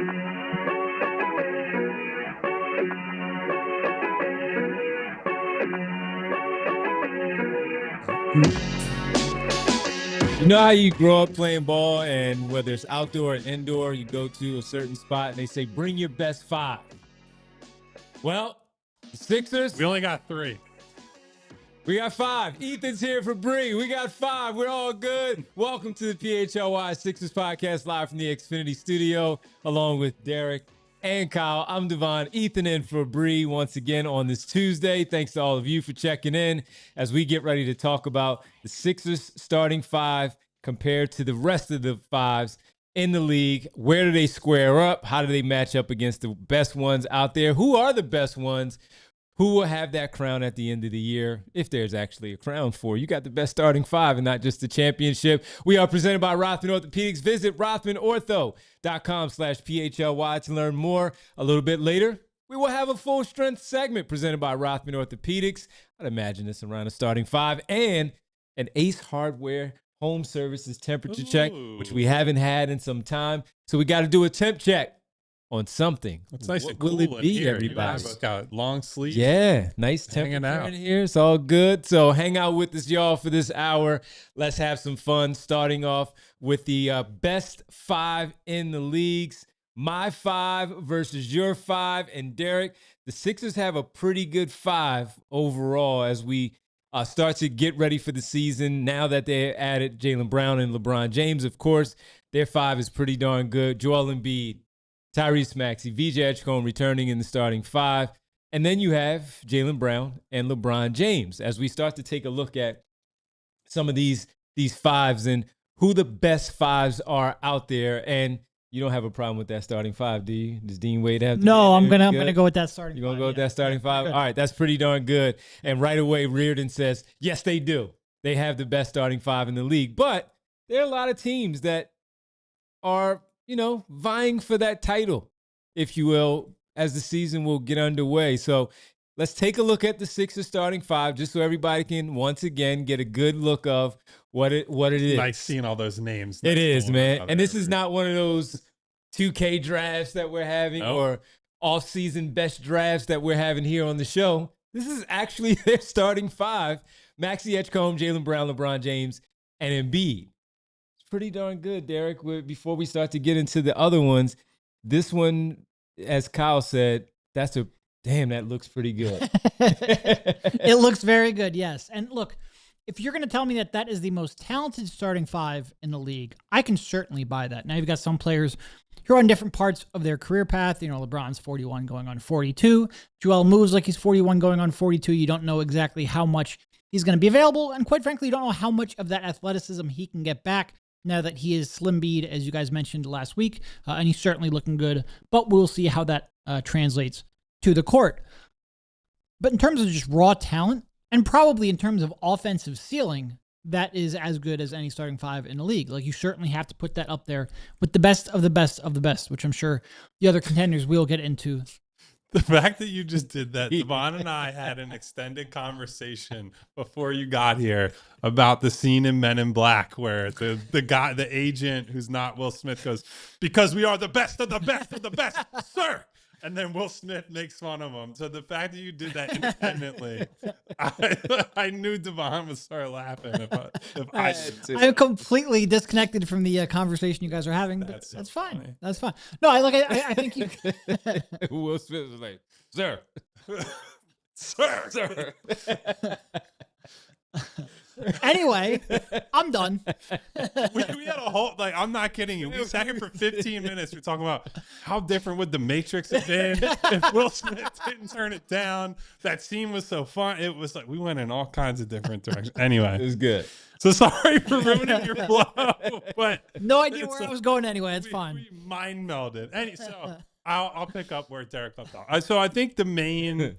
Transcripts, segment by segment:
You know how you grow up playing ball, and whether it's outdoor or indoor, you go to a certain spot and they say, bring your best five. Well, the Sixers. We only got 3. We got 5. Ethan's here for Bree. We got 5. We're all good. Welcome to the PHLY Sixers podcast live from the Xfinity studio, along with Derek and Kyle. I'm Devon. Ethan in for Bree once again on this Tuesday. Thanks to all of you for checking in as we get ready to talk about the Sixers starting 5 compared to the rest of the 5s in the league. Where do they square up? How do they match up against the best ones out there? Who are the best ones? Who will have that crown at the end of the year, if there's actually a crown for you? Got the best starting 5 and not just the championship. We are presented by Rothman Orthopedics. Visit rothmanortho.com/PHLY to learn more. A little bit later, we will have a full strength segment presented by Rothman Orthopedics. I'd imagine this around a starting 5 and an Ace Hardware home services temperature check, which we haven't had in some time. So we got to do a temp check on something. It's nice what and cool will it be, here. everybody? You got long sleeves. Yeah, nice temperature in here. It's all good. So hang out with us, y'all, for this hour. Let's have some fun, starting off with the best 5 in the leagues. My 5 versus your 5. And Derek, the Sixers have a pretty good 5 overall as we start to get ready for the season. Now that they added Jaylen Brown and LeBron James, of course, their 5 is pretty darn good. Joel Embiid, Tyrese Maxey, VJ Edgecombe returning in the starting 5. And then you have Jaylen Brown and LeBron James as we start to take a look at some of these 5s and who the best 5s are out there. And you don't have a problem with that starting 5, do you? Does Dean Wade have to No, I'm gonna go with that starting 5. You're going to go with that starting 5? All right, that's pretty darn good. And right away, Reardon says, yes, they do. They have the best starting 5 in the league. But there are a lot of teams that are, vying for that title, if you will, as the season will get underway. So let's take a look at the Sixers starting 5, just so everybody can once again get a good look of what it is. Nice seeing all those names. It is, man. And this is not one of those 2K drafts that we're having or off-season best drafts that we're having here on the show. This is actually their starting 5. Maxey Edgecombe, Jaylen Brown, LeBron James, and Embiid. Pretty darn good, Derek. Before we start to get into the other ones, this one, as Kyle said, that looks pretty good. It looks very good, yes. And look, if you're going to tell me that is the most talented starting 5 in the league, I can certainly buy that. Now you've got some players who are on different parts of their career path. LeBron's 41 going on 42. Joel moves like he's 41 going on 42. You don't know exactly how much he's going to be available. And quite frankly, you don't know how much of that athleticism he can get back now that he is slim bead, as you guys mentioned last week, and he's certainly looking good, but we'll see how that translates to the court. But in terms of just raw talent, and probably in terms of offensive ceiling, that is as good as any starting 5 in the league. Like, you certainly have to put that up there with the best of the best of the best, which I'm sure the other contenders we'll get into. The fact that you just did that, Devon and I had an extended conversation before you got here about the scene in Men in Black where the agent who's not Will Smith goes, because we are the best of the best of the best, sir. And then Will Smith makes fun of him. So the fact that you did that independently, I knew Devon would start laughing I'm completely disconnected from the conversation you guys are having, but that's fine. Funny. That's fine. No, I think you. Will Smith was like, sir. Sir. Anyway, I'm done. We had a whole, I'm not kidding you. We sat here for 15 minutes. We're talking about how different would the Matrix have been if Will Smith didn't turn it down. That scene was so fun. It was like we went in all kinds of different directions. Anyway, it was good. So sorry for ruining your flow, but no idea where I was going anyway. It's fine. We mind melded. So I'll pick up where Derek left off. So I think the main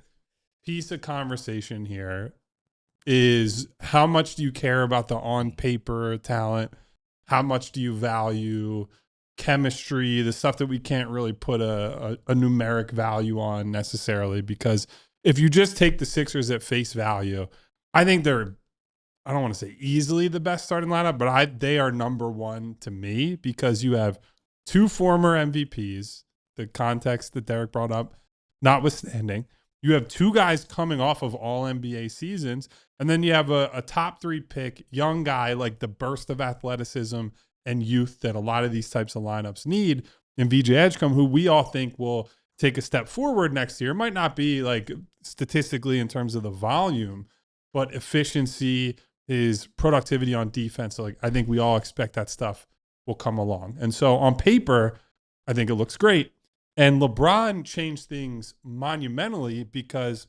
piece of conversation here is how much do you care about the on paper talent? How much do you value chemistry, the stuff that we can't really put a numeric value on necessarily? Because if you just take the Sixers at face value, I think they're, I don't want to say easily the best starting lineup, but they are number 1 to me because you have 2 former MVPs the context that Derek brought up notwithstanding, you have two guys coming off of all NBA seasons, and then you have a top 3 pick, young guy, like the burst of athleticism and youth that a lot of these types of lineups need, and VJ Edgecombe, who we all think will take a step forward next year. It might not be like statistically in terms of the volume, but efficiency, his productivity on defense. So like, I think we all expect that stuff will come along. And so on paper, I think it looks great. And LeBron changed things monumentally, because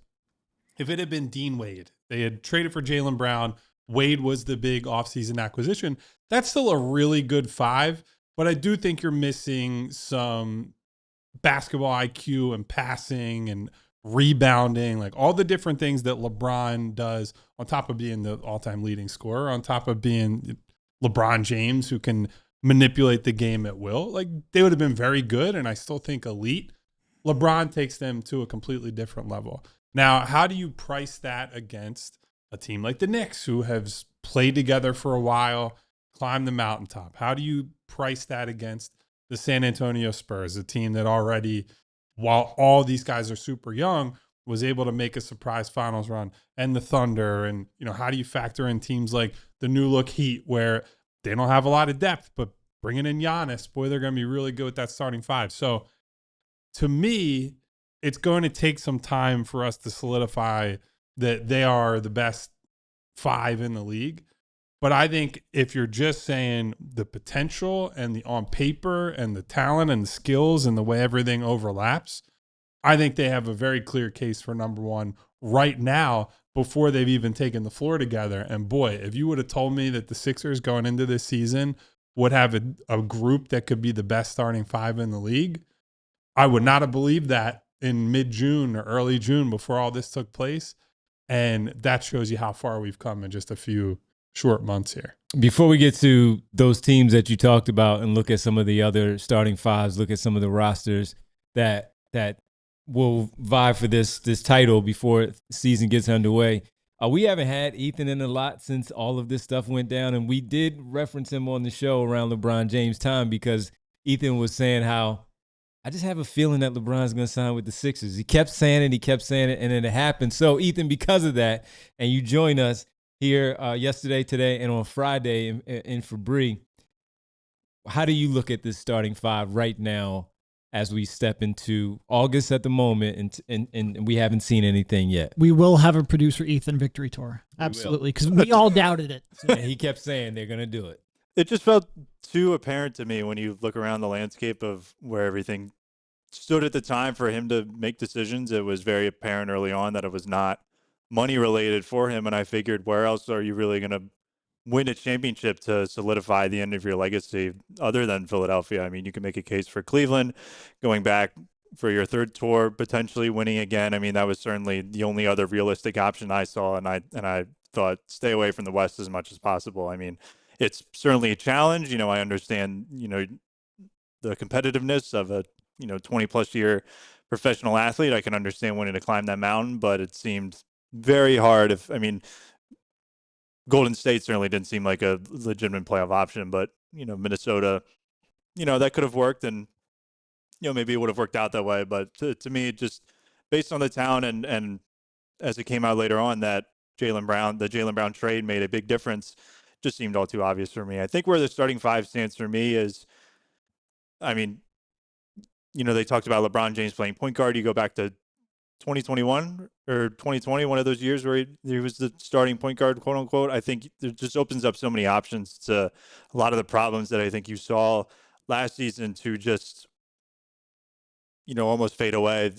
if it had been Dean Wade, they had traded for Jaylen Brown, Wade was the big offseason acquisition. That's still a really good 5, but I do think you're missing some basketball IQ and passing and rebounding, like all the different things that LeBron does, on top of being the all-time leading scorer, on top of being LeBron James, who can manipulate the game at will. Like, they would have been very good, and I still think elite. LeBron takes them to a completely different level. Now, how do you price that against a team like the Knicks, who have played together for a while, climbed the mountaintop? How do you price that against the San Antonio Spurs, a team that already, while all these guys are super young, was able to make a surprise finals run, and the Thunder? And, how do you factor in teams like the new look Heat, where they don't have a lot of depth, but bringing in Giannis, boy, they're going to be really good with that starting 5. So to me, it's going to take some time for us to solidify that they are the best 5 in the league. But I think if you're just saying the potential and the on paper and the talent and the skills and the way everything overlaps, I think they have a very clear case for number 1 right now, before they've even taken the floor together. And boy, if you would have told me that the Sixers going into this season would have a group that could be the best starting 5 in the league, I would not have believed that in mid-June or early June, before all this took place. And that shows you how far we've come in just a few short months here. Before we get to those teams that you talked about and look at some of the other starting 5s, look at some of the rosters that will vie for this title before the season gets underway. We haven't had Ethan in a lot since all of this stuff went down, and we did reference him on the show around LeBron James time, because Ethan was saying how, I just have a feeling that LeBron's going to sign with the Sixers. He kept saying it, and then it happened. So, Ethan, because of that, and you join us here yesterday, today, and on Friday in Fabry, how do you look at this starting 5 right now as we step into August at the moment, and we haven't seen anything yet? We will have a producer Ethan victory tour. Absolutely, because we all doubted it. And he kept saying they're going to do it. It just felt too apparent to me when you look around the landscape of where everything stood at the time for him to make decisions. It was very apparent early on that it was not money related for him. And I figured, where else are you really going to win a championship to solidify the end of your legacy other than Philadelphia? I mean, you can make a case for Cleveland going back for your 3rd tour, potentially winning again. I mean, that was certainly the only other realistic option I saw. And I thought, stay away from the West as much as possible. I mean, it's certainly a challenge. I understand, the competitiveness of a, 20-plus year professional athlete. I can understand wanting to climb that mountain, but it seemed very hard. Golden State certainly didn't seem like a legitimate playoff option, but, Minnesota, that could have worked, and, maybe it would have worked out that way. But to me, just based on the talent and as it came out later on that the Jaylen Brown trade made a big difference, just seemed all too obvious for me. I think where the starting 5 stands for me is, I mean, they talked about LeBron James playing point guard. You go back to 2021 or 2020, one of those years where he was the starting point guard, quote unquote. I think it just opens up so many options to a lot of the problems that I think you saw last season to just, almost fade away.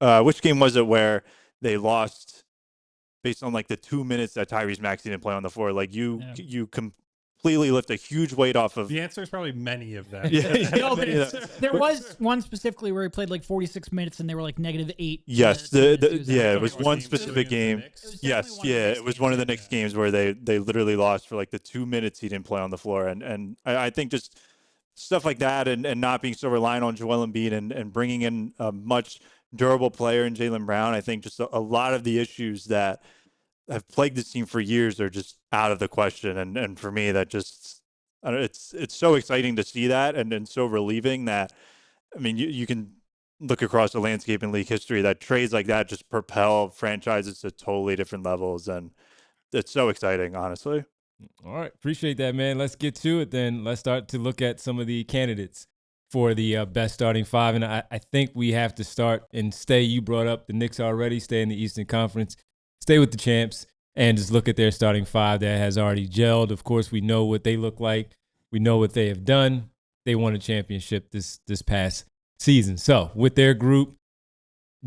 Right. Which game was it where they lost based on like the 2 minutes that Tyrese Maxey didn't play on the floor? Like you completely lift a huge weight off of. The answer is probably many of them. There was one specifically where he played like 46 minutes and they were like -8. Yes, it was one specific game. It was one of the Knicks games where they literally lost for like the 2 minutes he didn't play on the floor. And I think just stuff like that and not being so reliant on Joel Embiid and bringing in a much durable player in Jaylen Brown. I think just a lot of the issues that have plagued this team for years are just out of the question. And for me, that just, it's so exciting to see that and so relieving that I mean, you can look across the landscape in league history that trades like that just propel franchises to totally different levels. And it's so exciting, honestly. All right. Appreciate that, man. Let's get to it then. Let's start to look at some of the candidates for the best starting five. And I think we have to start and stay. You brought up the Knicks already, stay in the Eastern Conference, stay with the champs, and just look at their starting five that has already gelled. Of course, we know what they look like. We know what they have done. They won a championship this past season. So with their group,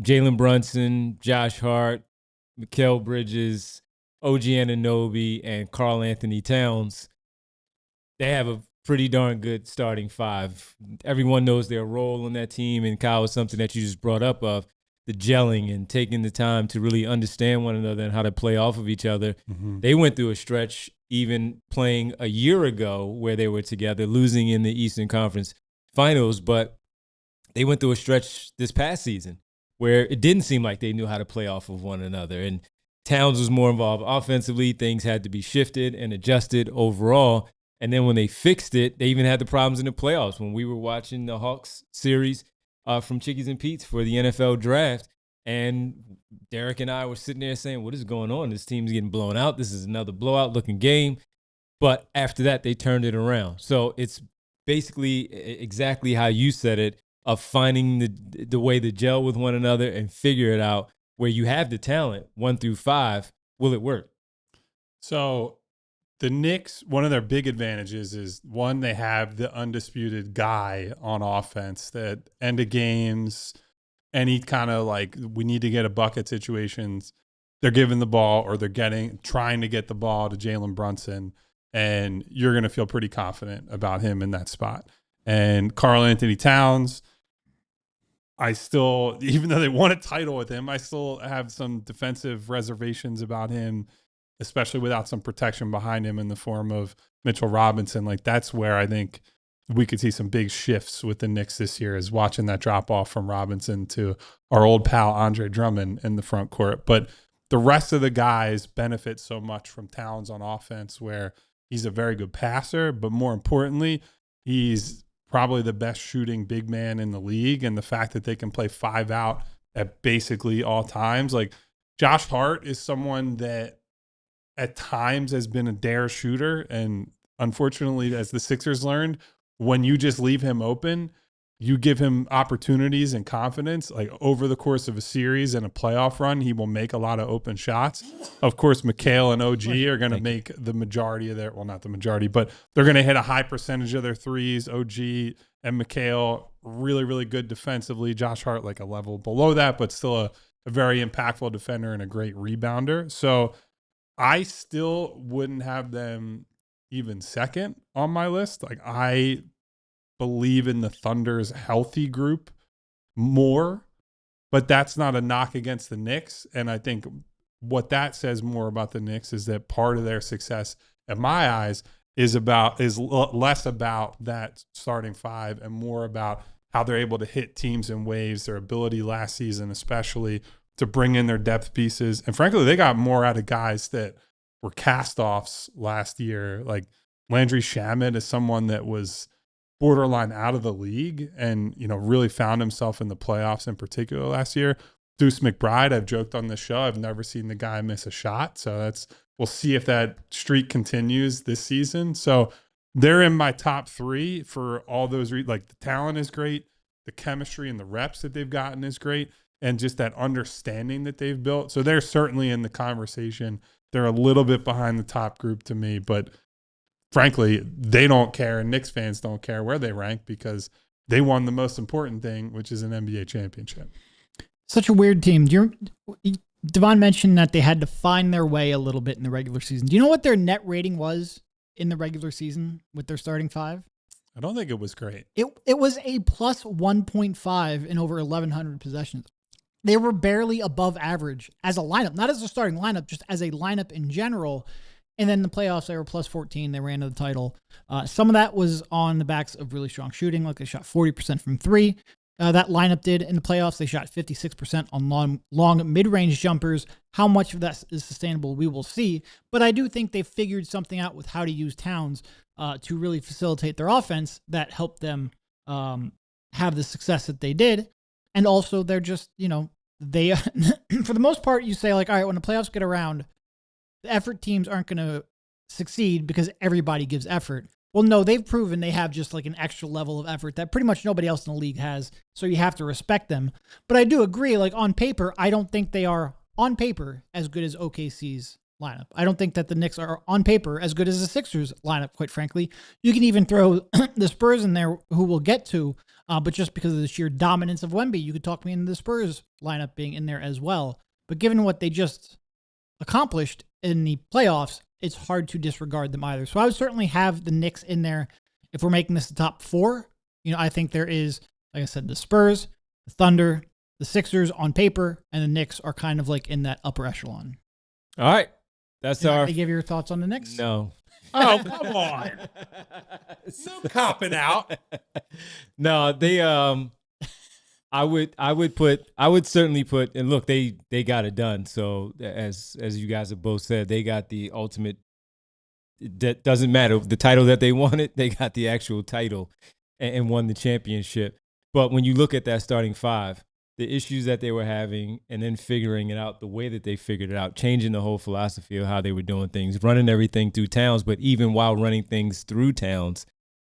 Jalen Brunson, Josh Hart, Mikal Bridges, OG Anunoby, and Karl Anthony Towns, they have a pretty darn good starting five. Everyone knows their role on that team, and Kyle, was something that you just brought up of the gelling and taking the time to really understand one another and how to play off of each other. Mm-hmm. They went through a stretch even playing a year ago where they were together, losing in the Eastern Conference Finals, but they went through a stretch this past season where it didn't seem like they knew how to play off of one another. And Towns was more involved offensively. Things had to be shifted and adjusted overall. And then when they fixed it, they even had the problems in the playoffs. When we were watching the Hawks series from Chickies and Pete's for the NFL draft, and Derek and I were sitting there saying, what is going on? This team's getting blown out. This is another blowout-looking game. But after that, they turned it around. So it's basically exactly how you said it, of finding the way to gel with one another and figure it out. Where you have the talent, 1 through 5, will it work? So the Knicks, one of their big advantages is, one, they have the undisputed guy on offense that end of games, any kind of like we need to get a bucket situations, they're giving the ball or they're trying to get the ball to Jalen Brunson, and you're going to feel pretty confident about him in that spot. And Karl Anthony Towns, I still, even though they won a title with him, I still have some defensive reservations about him, especially without some protection behind him in the form of Mitchell Robinson. Like, that's where I think we could see some big shifts with the Knicks this year, is watching that drop off from Robinson to our old pal Andre Drummond in the front court. But the rest of the guys benefit so much from Towns on offense, where he's a very good passer, but more importantly, he's probably the best shooting big man in the league. And the fact that they can play 5 out at basically all times. Like, Josh Hart is someone that at times has been a dare shooter. And unfortunately, as the Sixers learned, when you just leave him open, you give him opportunities and confidence, like over the course of a series and a playoff run, he will make a lot of open shots. Of course, Mikal and OG are going to make the majority of their, well, not the majority, but they're going to hit a high percentage of their threes. OG and Mikal, really, really good defensively. Josh Hart, like a level below that, but still a very impactful defender and a great rebounder. So I still wouldn't have them even second on my list. Like, I believe in the Thunder's healthy group more, but that's not a knock against the Knicks. And I think what that says more about the Knicks is that part of their success, in my eyes, is less about that starting 5 and more about how they're able to hit teams in waves, their ability last season especially to bring in their depth pieces. And frankly, they got more out of guys that were cast-offs last year. Like, Landry Shamet is someone that was borderline out of the league and, really found himself in the playoffs in particular last year. Deuce McBride, I've joked on this show, I've never seen the guy miss a shot. So we'll see if that streak continues this season. So they're in my top 3 for all those like, the talent is great, the chemistry and the reps that they've gotten is great, and just that understanding that they've built. So they're certainly in the conversation. They're a little bit behind the top group to me, but frankly, they don't care, and Knicks fans don't care where they rank because they won the most important thing, which is an NBA championship. Such a weird team. Devon mentioned that they had to find their way a little bit in the regular season. Do you know what their net rating was in the regular season with their starting 5? I don't think it was great. It was a plus 1.5 in over 1,100 possessions. They were barely above average as a lineup, not as a starting lineup, just as a lineup in general. And then in the playoffs, they were plus 14. They ran to the title. Some of that was on the backs of really strong shooting. Like, they shot 40% from 3. That lineup did in the playoffs. They shot 56% on long mid-range jumpers. How much of that is sustainable, we will see. But I do think they figured something out with how to use Towns to really facilitate their offense that helped them have the success that they did. And also they're just, they, for the most part, you say like, all right, when the playoffs get around, the effort teams aren't going to succeed because everybody gives effort. Well, no, they've proven they have just like an extra level of effort that pretty much nobody else in the league has. So you have to respect them. But I do agree, like on paper, I don't think they are on paper as good as OKC's lineup. I don't think that the Knicks are on paper as good as the Sixers lineup, quite frankly. You can even throw the Spurs in there, who we'll get to, but just because of the sheer dominance of Wemby, you could talk me into the Spurs lineup being in there as well. But given what they just accomplished in the playoffs, it's hard to disregard them either. So I would certainly have the Knicks in there if we're making this the top 4. I think there is, like I said, the Spurs, the Thunder, the Sixers on paper, and the Knicks are kind of like in that upper echelon. All right. That's our. To give your thoughts on the Knicks? No. Oh, come on. No copping out. No, they I would certainly put, and look, they got it done. So as you guys have both said, they got the ultimate. That doesn't matter the title that they wanted. They got the actual title and won the championship. But when you look at that starting 5, the issues that they were having, and then figuring it out the way that they figured it out, changing the whole philosophy of how they were doing things, running everything through Towns. But even while running things through Towns,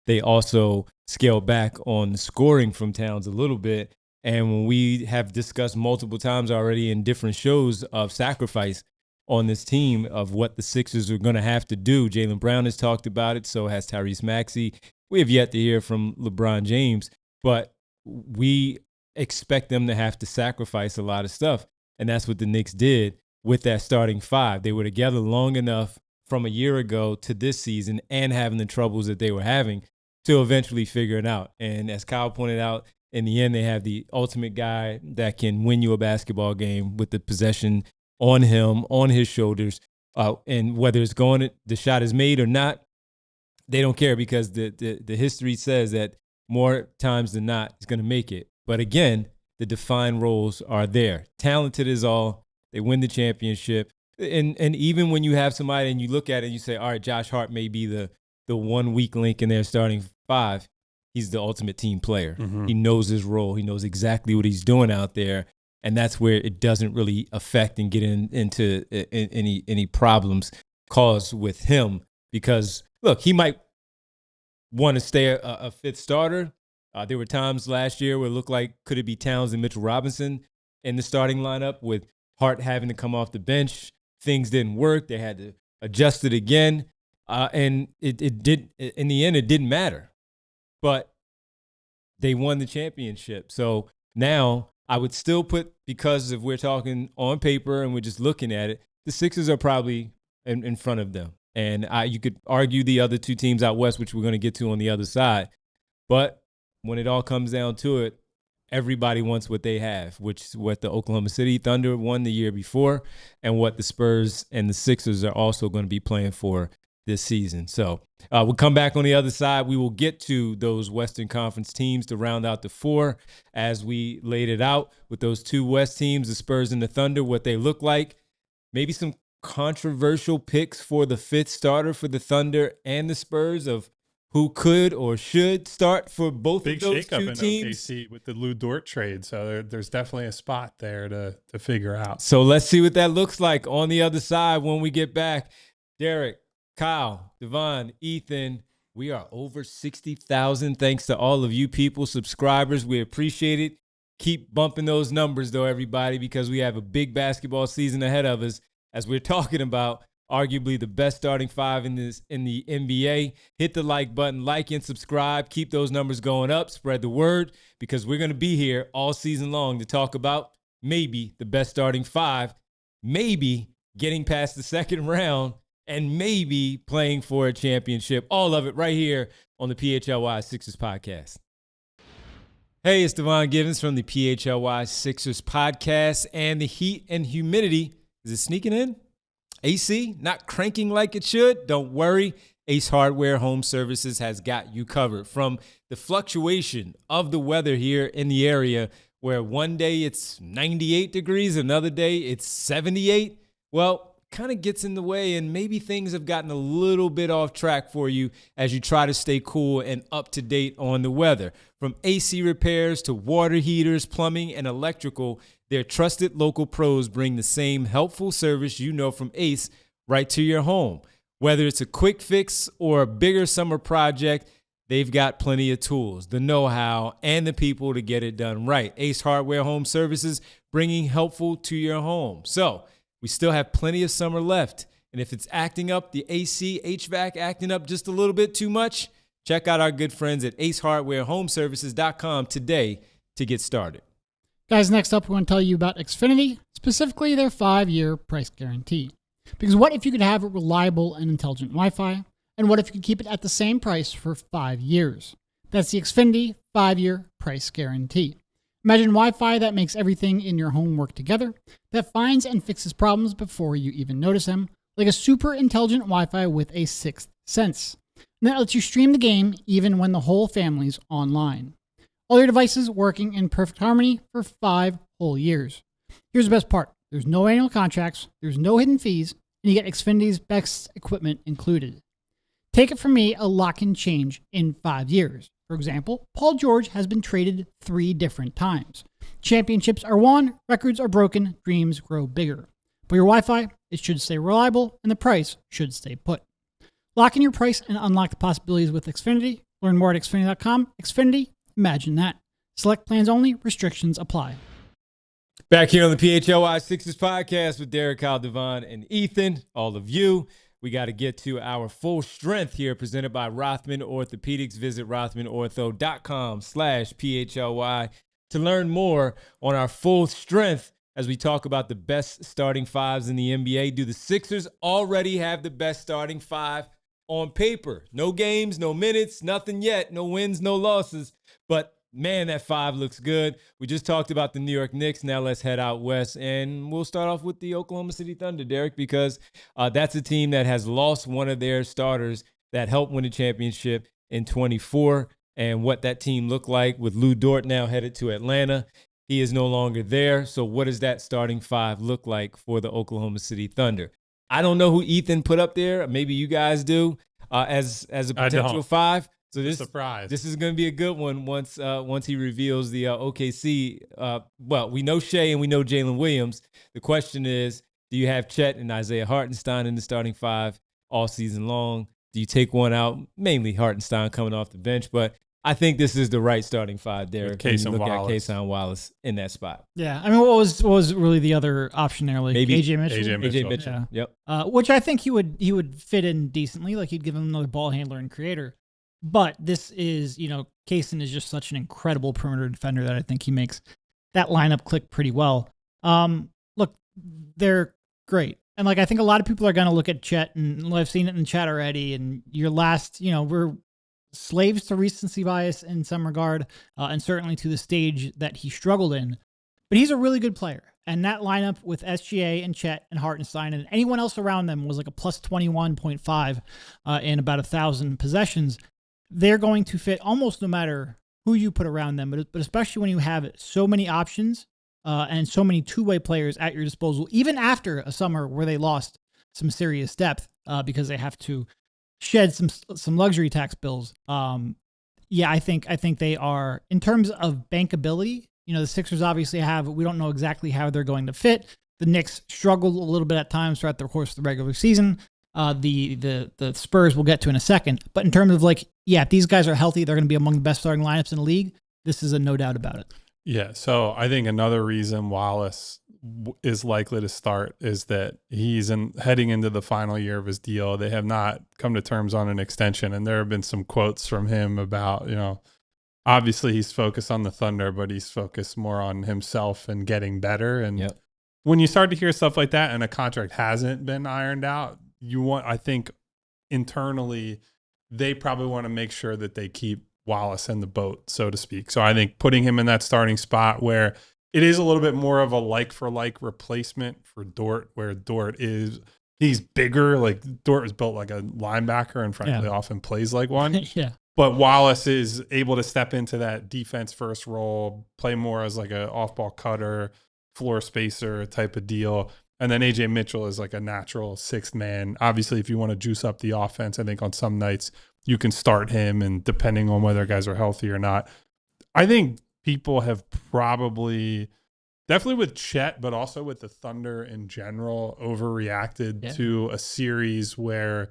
they also scaled back on the scoring from Towns a little bit. And when we have discussed multiple times already in different shows of sacrifice on this team of what the Sixers are going to have to do, Jaylen Brown has talked about it, so has Tyrese Maxey. We have yet to hear from LeBron James, but we expect them to have to sacrifice a lot of stuff. And that's what the Knicks did with that starting 5. They were together long enough from a year ago to this season and having the troubles that they were having to eventually figure it out. And as Kyle pointed out, in the end, they have the ultimate guy that can win you a basketball game with the possession on him, on his shoulders. And whether it's going, the shot is made or not, they don't care because the history says that more times than not, it's going to make it. But again, the defined roles are there. Talented is all. They win the championship. And even when you have somebody and you look at it and you say, all right, Josh Hart may be the one weak link in their starting 5, he's the ultimate team player. Mm-hmm. He knows his role. He knows exactly what he's doing out there. And that's where it doesn't really affect and get into any problems caused with him. Because, look, he might want to stay a 5th starter. There were times last year where it looked like could it be Towns and Mitchell Robinson in the starting lineup with Hart having to come off the bench. Things didn't work. They had to adjust it again. And it did. In the end, it didn't matter. But they won the championship. So now I would still put, because if we're talking on paper and we're just looking at it, the Sixers are probably in front of them. And you could argue the other 2 teams out west, which we're going to get to on the other side. But when it all comes down to it, everybody wants what they have, which is what the Oklahoma City Thunder won the year before and what the Spurs and the Sixers are also going to be playing for this season. So we'll come back on the other side. We will get to those Western Conference teams to round out the 4 as we laid it out with those 2 West teams, the Spurs and the Thunder, what they look like. Maybe some controversial picks for the 5th starter for the Thunder and the Spurs of who could or should start for both Big of those 2 shakeup in teams. OKC with the Lou Dort trade. So there's definitely a spot there to figure out. So let's see what that looks like on the other side when we get back. Derek, Kyle, Devon, Ethan, we are over 60,000. Thanks to all of you people, subscribers. We appreciate it. Keep bumping those numbers, though, everybody, because we have a big basketball season ahead of us as we're talking about arguably the best starting 5 in the NBA. Hit the like button, like and subscribe. Keep those numbers going up. Spread the word because we're going to be here all season long to talk about maybe the best starting 5, maybe getting past the 2nd round, and maybe playing for a championship. All of it right here on the PHLY Sixers podcast. Hey, it's Devon Givens from the PHLY Sixers podcast. And the heat and humidity, is it sneaking in? AC, not cranking like it should? Don't worry. Ace Hardware Home Services has got you covered. From the fluctuation of the weather here in the area, where one day it's 98 degrees, another day it's 78. Well, kind of gets in the way, and maybe things have gotten a little bit off track for you as you try to stay cool and up to date on the weather. From AC repairs to water heaters, plumbing, and electrical, their trusted local pros bring the same helpful service you know from Ace right to your home. Whether it's a quick fix or a bigger summer project, they've got plenty of tools, the know-how, and the people to get it done right. Ace Hardware Home Services, bringing helpful to your home. So we still have plenty of summer left. And if it's acting up, the AC, HVAC acting up just a little bit too much, check out our good friends at acehardwarehomeservices.com today to get started. Guys, next up, we want to tell you about Xfinity, specifically their 5-year price guarantee. Because what if you could have reliable and intelligent Wi-Fi? And what if you could keep it at the same price for 5 years? That's the Xfinity 5-year price guarantee. Imagine Wi-Fi that makes everything in your home work together, that finds and fixes problems before you even notice them, like a super intelligent Wi-Fi with a sixth sense. And that lets you stream the game even when the whole family's online. All your devices working in perfect harmony for 5 whole years. Here's the best part. There's no annual contracts, there's no hidden fees, and you get Xfinity's best equipment included. Take it from me, a lock and change in 5 years. For example, Paul George has been traded 3 different times. Championships are won, records are broken, dreams grow bigger. But your Wi-Fi, it should stay reliable, and the price should stay put. Lock in your price and unlock the possibilities with Xfinity. Learn more at Xfinity.com. Xfinity, imagine that. Select plans only, restrictions apply. Back here on the PHLY Sixers podcast with Derek, Kyle, Devon, and Ethan, all of you. We got to get to our full strength here, presented by Rothman Orthopedics. Visit rothmanortho.com/PHLY to learn more on our full strength as we talk about the best starting fives in the NBA. Do the Sixers already have the best starting five on paper? No games, no minutes, nothing yet, no wins, no losses. But man, that five looks good. We just talked about the New York Knicks. Now let's head out west, and we'll start off with the Oklahoma City Thunder, Derek, because that's a team that has lost one of their starters that helped win the championship in 24, and what that team looked like with Lou Dort now headed to Atlanta. He is no longer there. So what does that starting five look like for the Oklahoma City Thunder? I don't know who Ethan put up there. Maybe you guys do as a potential five. So this is going to be a good one once he reveals the OKC. Well, we know Shea and we know Jaylen Williams. The question is, do you have Chet and Isaiah Hartenstein in the starting five all season long? Do you take one out? Mainly Hartenstein coming off the bench, but I think this is the right starting five there. With Cason Wallace in that spot. Yeah, I mean, what was really the other option there? Like maybe AJ Mitchell. Yeah. Yep. Which I think he would fit in decently. Like he'd give him another ball handler and creator. But this is, Cason is just such an incredible perimeter defender that I think he makes that lineup click pretty well. Look, they're great. And I think a lot of people are going to look at Chet, and I've seen it in the chat already, and your last, we're slaves to recency bias in some regard, and certainly to the stage that he struggled in. But he's a really good player. And that lineup with SGA and Chet and Hartenstein and anyone else around them was like a plus 21.5 in about 1,000 possessions. They're going to fit almost no matter who you put around them, but especially when you have so many options and so many two-way players at your disposal, even after a summer where they lost some serious depth because they have to shed some luxury tax bills. I think they are, in terms of bankability, the Sixers obviously we don't know exactly how they're going to fit. The Knicks struggled a little bit at times throughout the course of the regular season. The Spurs we'll get to in a second. But in terms of if these guys are healthy, they're going to be among the best starting lineups in the league. This is a no doubt about it. Yeah, so I think another reason Wallace is likely to start is that he's heading into the final year of his deal. They have not come to terms on an extension, and there have been some quotes from him about, obviously he's focused on the Thunder, but he's focused more on himself and getting better. And when you start to hear stuff like that and a contract hasn't been ironed out, I think internally they probably want to make sure that they keep Wallace in the boat, so to speak. So I think putting him in that starting spot where it is a little bit more of a like-for-like replacement for Dort, where he's bigger. Dort was built like a linebacker and frankly often plays like one. Yeah. But Wallace is able to step into that defense-first role, play more as like an off-ball cutter, floor spacer type of deal. And then AJ Mitchell is like a natural sixth man. Obviously, if you want to juice up the offense, I think on some nights you can start him, and depending on whether guys are healthy or not. I think people have probably, definitely with Chet, but also with the Thunder in general, overreacted to a series where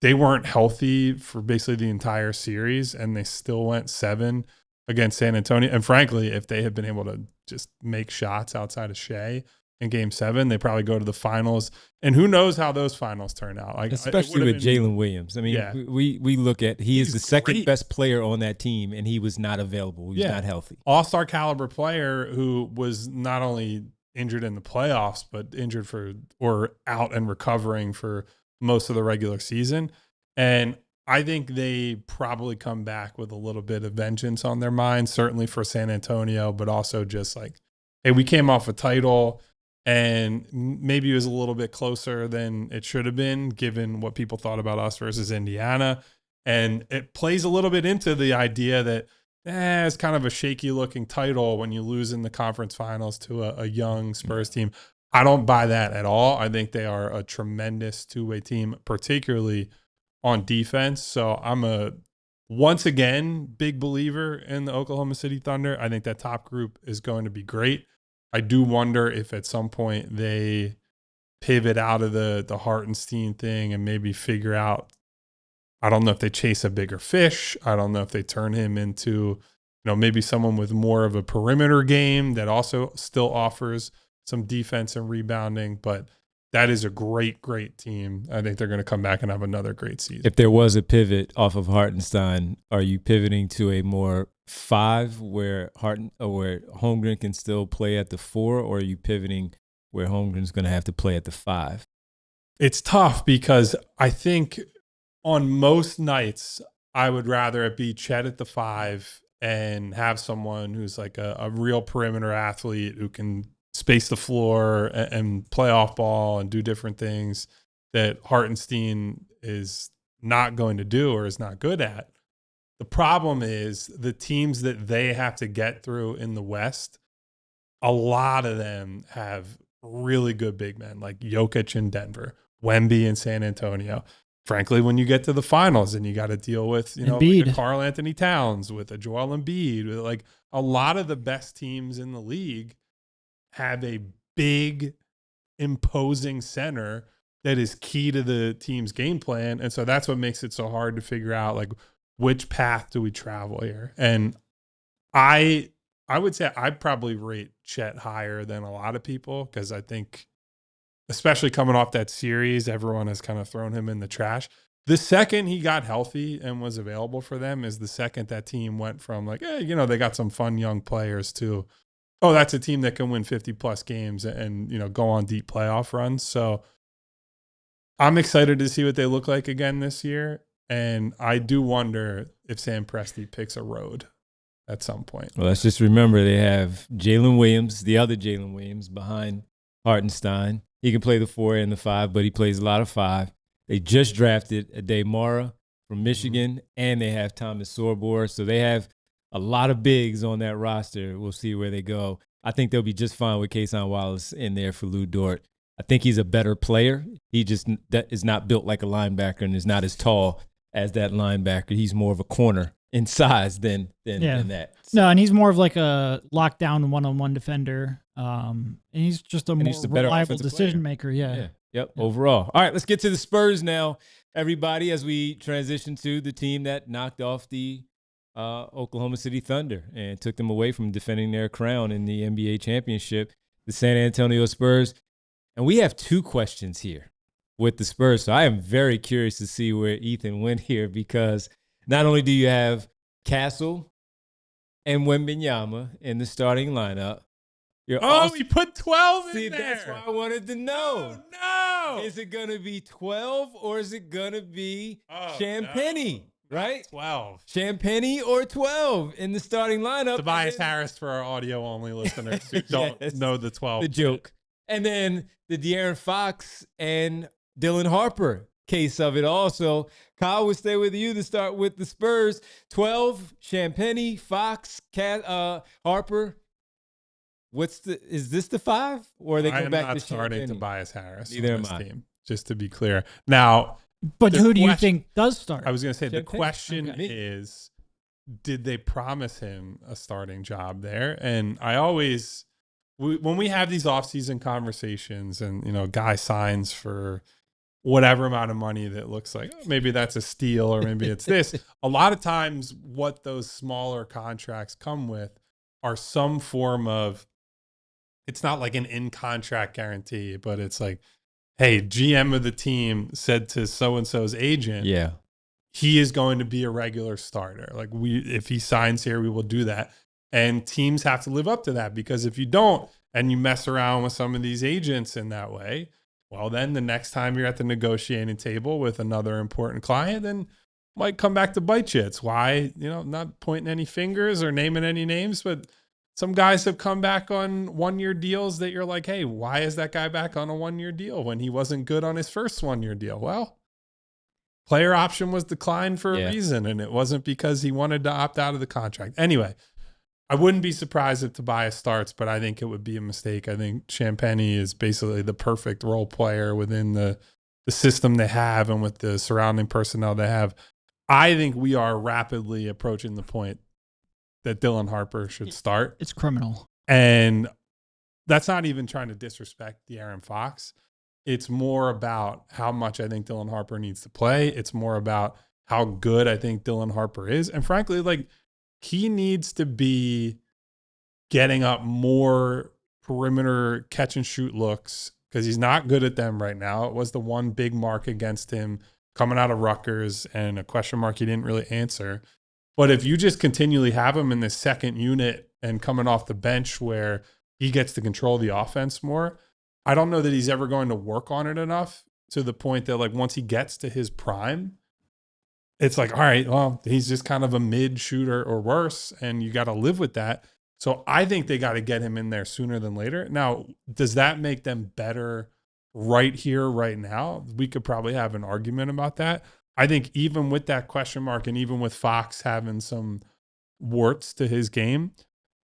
they weren't healthy for basically the entire series, and they still went 7 against San Antonio. And frankly, if they had been able to just make shots outside of Shea in Game 7, they probably go to the finals. And who knows how those finals turn out? Like, especially with Jaylen Williams. I mean, we look at he's the second best player on that team, and he was not available. He was not healthy. All-Star caliber player who was not only injured in the playoffs, but injured or out and recovering for most of the regular season. And I think they probably come back with a little bit of vengeance on their minds, certainly for San Antonio, but also just like, hey, we came off a title and maybe it was a little bit closer than it should have been given what people thought about us versus Indiana. And it plays a little bit into the idea that it's kind of a shaky looking title when you lose in the conference finals to a young Spurs team. I don't buy that at all. I think they are a tremendous two-way team, particularly on defense. So I'm once again, big believer in the Oklahoma City Thunder. I think that top group is going to be great. I do wonder if at some point they pivot out of the Hartenstein thing and maybe figure out, I don't know if they chase a bigger fish. I don't know if they turn him into, maybe someone with more of a perimeter game that also still offers some defense and rebounding, but that is a great, great team. I think they're going to come back and have another great season. If there was a pivot off of Hartenstein, are you pivoting to a more 5 where Holmgren can still play at the 4, or are you pivoting where Holmgren's going to have to play at the 5? It's tough because I think on most nights I would rather it be Chet at the 5 and have someone who's like a real perimeter athlete who can space the floor and play off ball and do different things that Hartenstein is not going to do or is not good at. The problem is the teams that they have to get through in the West, a lot of them have really good big men like Jokic in Denver, Wemby in San Antonio. Frankly, when you get to the finals and you got to deal with, like a Karl Anthony Towns, with a Joel Embiid, with like a lot of the best teams in the league have a big, imposing center that is key to the team's game plan. And so that's what makes it so hard to figure out, like, which path do we travel here? And I would say I'd probably rate Chet higher than a lot of people, because I think, especially coming off that series, everyone has kind of thrown him in the trash. The second he got healthy and was available for them is the second that team went from like, they got some fun young players to, oh, that's a team that can win 50-plus games and, go on deep playoff runs. So I'm excited to see what they look like again this year. And I do wonder if Sam Presti picks a road at some point. Well, let's just remember they have Jaylen Williams, the other Jaylen Williams, behind Hartenstein. He can play the 4 and the 5, but he plays a lot of 5. They just drafted Adey Mara from Michigan, and they have Thomas Sorbor. So they have a lot of bigs on that roster. We'll see where they go. I think they'll be just fine with Kayson Wallace in there for Lou Dort. I think he's a better player. He just is not built like a linebacker and is not as tall as that linebacker. He's more of a corner in size than that. So. No, and he's more of like a lockdown one-on-one defender. And he's just a more reliable decision maker. Yeah. Yep. Overall. All right, let's get to the Spurs now, everybody, as we transition to the team that knocked off the Oklahoma City Thunder and took them away from defending their crown in the NBA championship, the San Antonio Spurs. And we have 2 questions here with the Spurs. So I am very curious to see where Ethan went here, because not only do you have Castle and Wembanyama in the starting lineup. We put 12 in there. That's why I wanted to know. Oh, no. Is it going to be 12 or is it going to be Champagnie? No. Right? 12. Champagnie or 12 in the starting lineup. Tobias Harris for our audio-only listeners who don't know the 12. The joke. And then the De'Aaron Fox and Dylan Harper case of it also. Kyle, will stay with you to start with the Spurs. 12, Champagnie, Fox, Harper. Is this the 5 or are they go back to starting Champagne? Tobias Harris Neither on am this I. team, just to be clear. Now, But who do you think does start? I was going to say the Champagne. question Okay. is, did they promise him a starting job there? And I always, when we have these offseason conversations and, guy signs for whatever amount of money that looks like maybe that's a steal or maybe it's this, a lot of times what those smaller contracts come with are some form of, it's not like an in-contract guarantee, but it's like, hey, GM of the team said to so-and-so's agent, Yeah. he is going to be a regular starter. Like if he signs here, we will do that. And teams have to live up to that, because if you don't and you mess around with some of these agents in that way, well, then the next time you're at the negotiating table with another important client, then might come back to bite you. It's why, not pointing any fingers or naming any names, but some guys have come back on 1-year deals that you're like, hey, why is that guy back on a 1-year deal when he wasn't good on his first 1-year deal? Well, player option was declined for a reason, and it wasn't because he wanted to opt out of the contract. Anyway, I wouldn't be surprised if Tobias starts, but I think it would be a mistake. I think Champagne is basically the perfect role player within the system they have and with the surrounding personnel they have. I think we are rapidly approaching the point that Dylan Harper should start. It's criminal. And that's not even trying to disrespect De'Aaron Fox. It's more about how much I think Dylan Harper needs to play. It's more about how good I think Dylan Harper is. And frankly, like, he needs to be getting up more perimeter catch and shoot looks, because he's not good at them right now. It was the one big mark against him coming out of Rutgers and a question mark he didn't really answer. But if you just continually have him in the second unit and coming off the bench where he gets to control the offense more, I don't know that he's ever going to work on it enough to the point that, like, once he gets to his prime, it's like, all right, well, he's just kind of a mid shooter or worse, and you got to live with that. So I think they got to get him in there sooner than later. Now, does that make them better right here, right now? We could probably have an argument about that. I think even with that question mark and even with Fox having some warts to his game,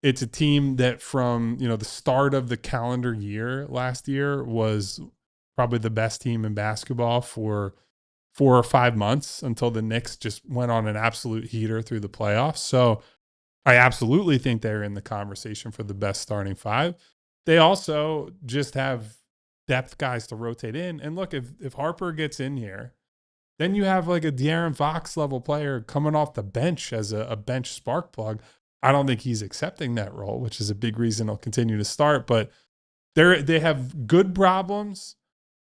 it's a team that from, the start of the calendar year last year was probably the best team in basketball for 4 or 5 months until the Knicks just went on an absolute heater through the playoffs. So I absolutely think they're in the conversation for the best starting 5. They also just have depth guys to rotate in. And look, if Harper gets in here, then you have like a De'Aaron Fox level player coming off the bench as a bench spark plug. I don't think he's accepting that role, which is a big reason he'll continue to start. But they have good problems.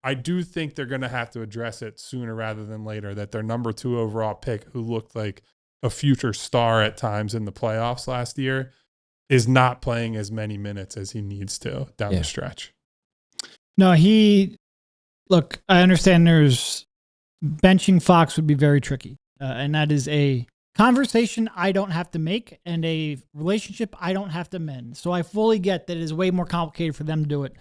I do think they're going to have to address it sooner rather than later, that their number 2 overall pick, who looked like a future star at times in the playoffs last year, is not playing as many minutes as he needs to down the stretch. No, look, I understand benching Fox would be very tricky. And that is a conversation I don't have to make and a relationship I don't have to mend. So I fully get that it is way more complicated for them to do it.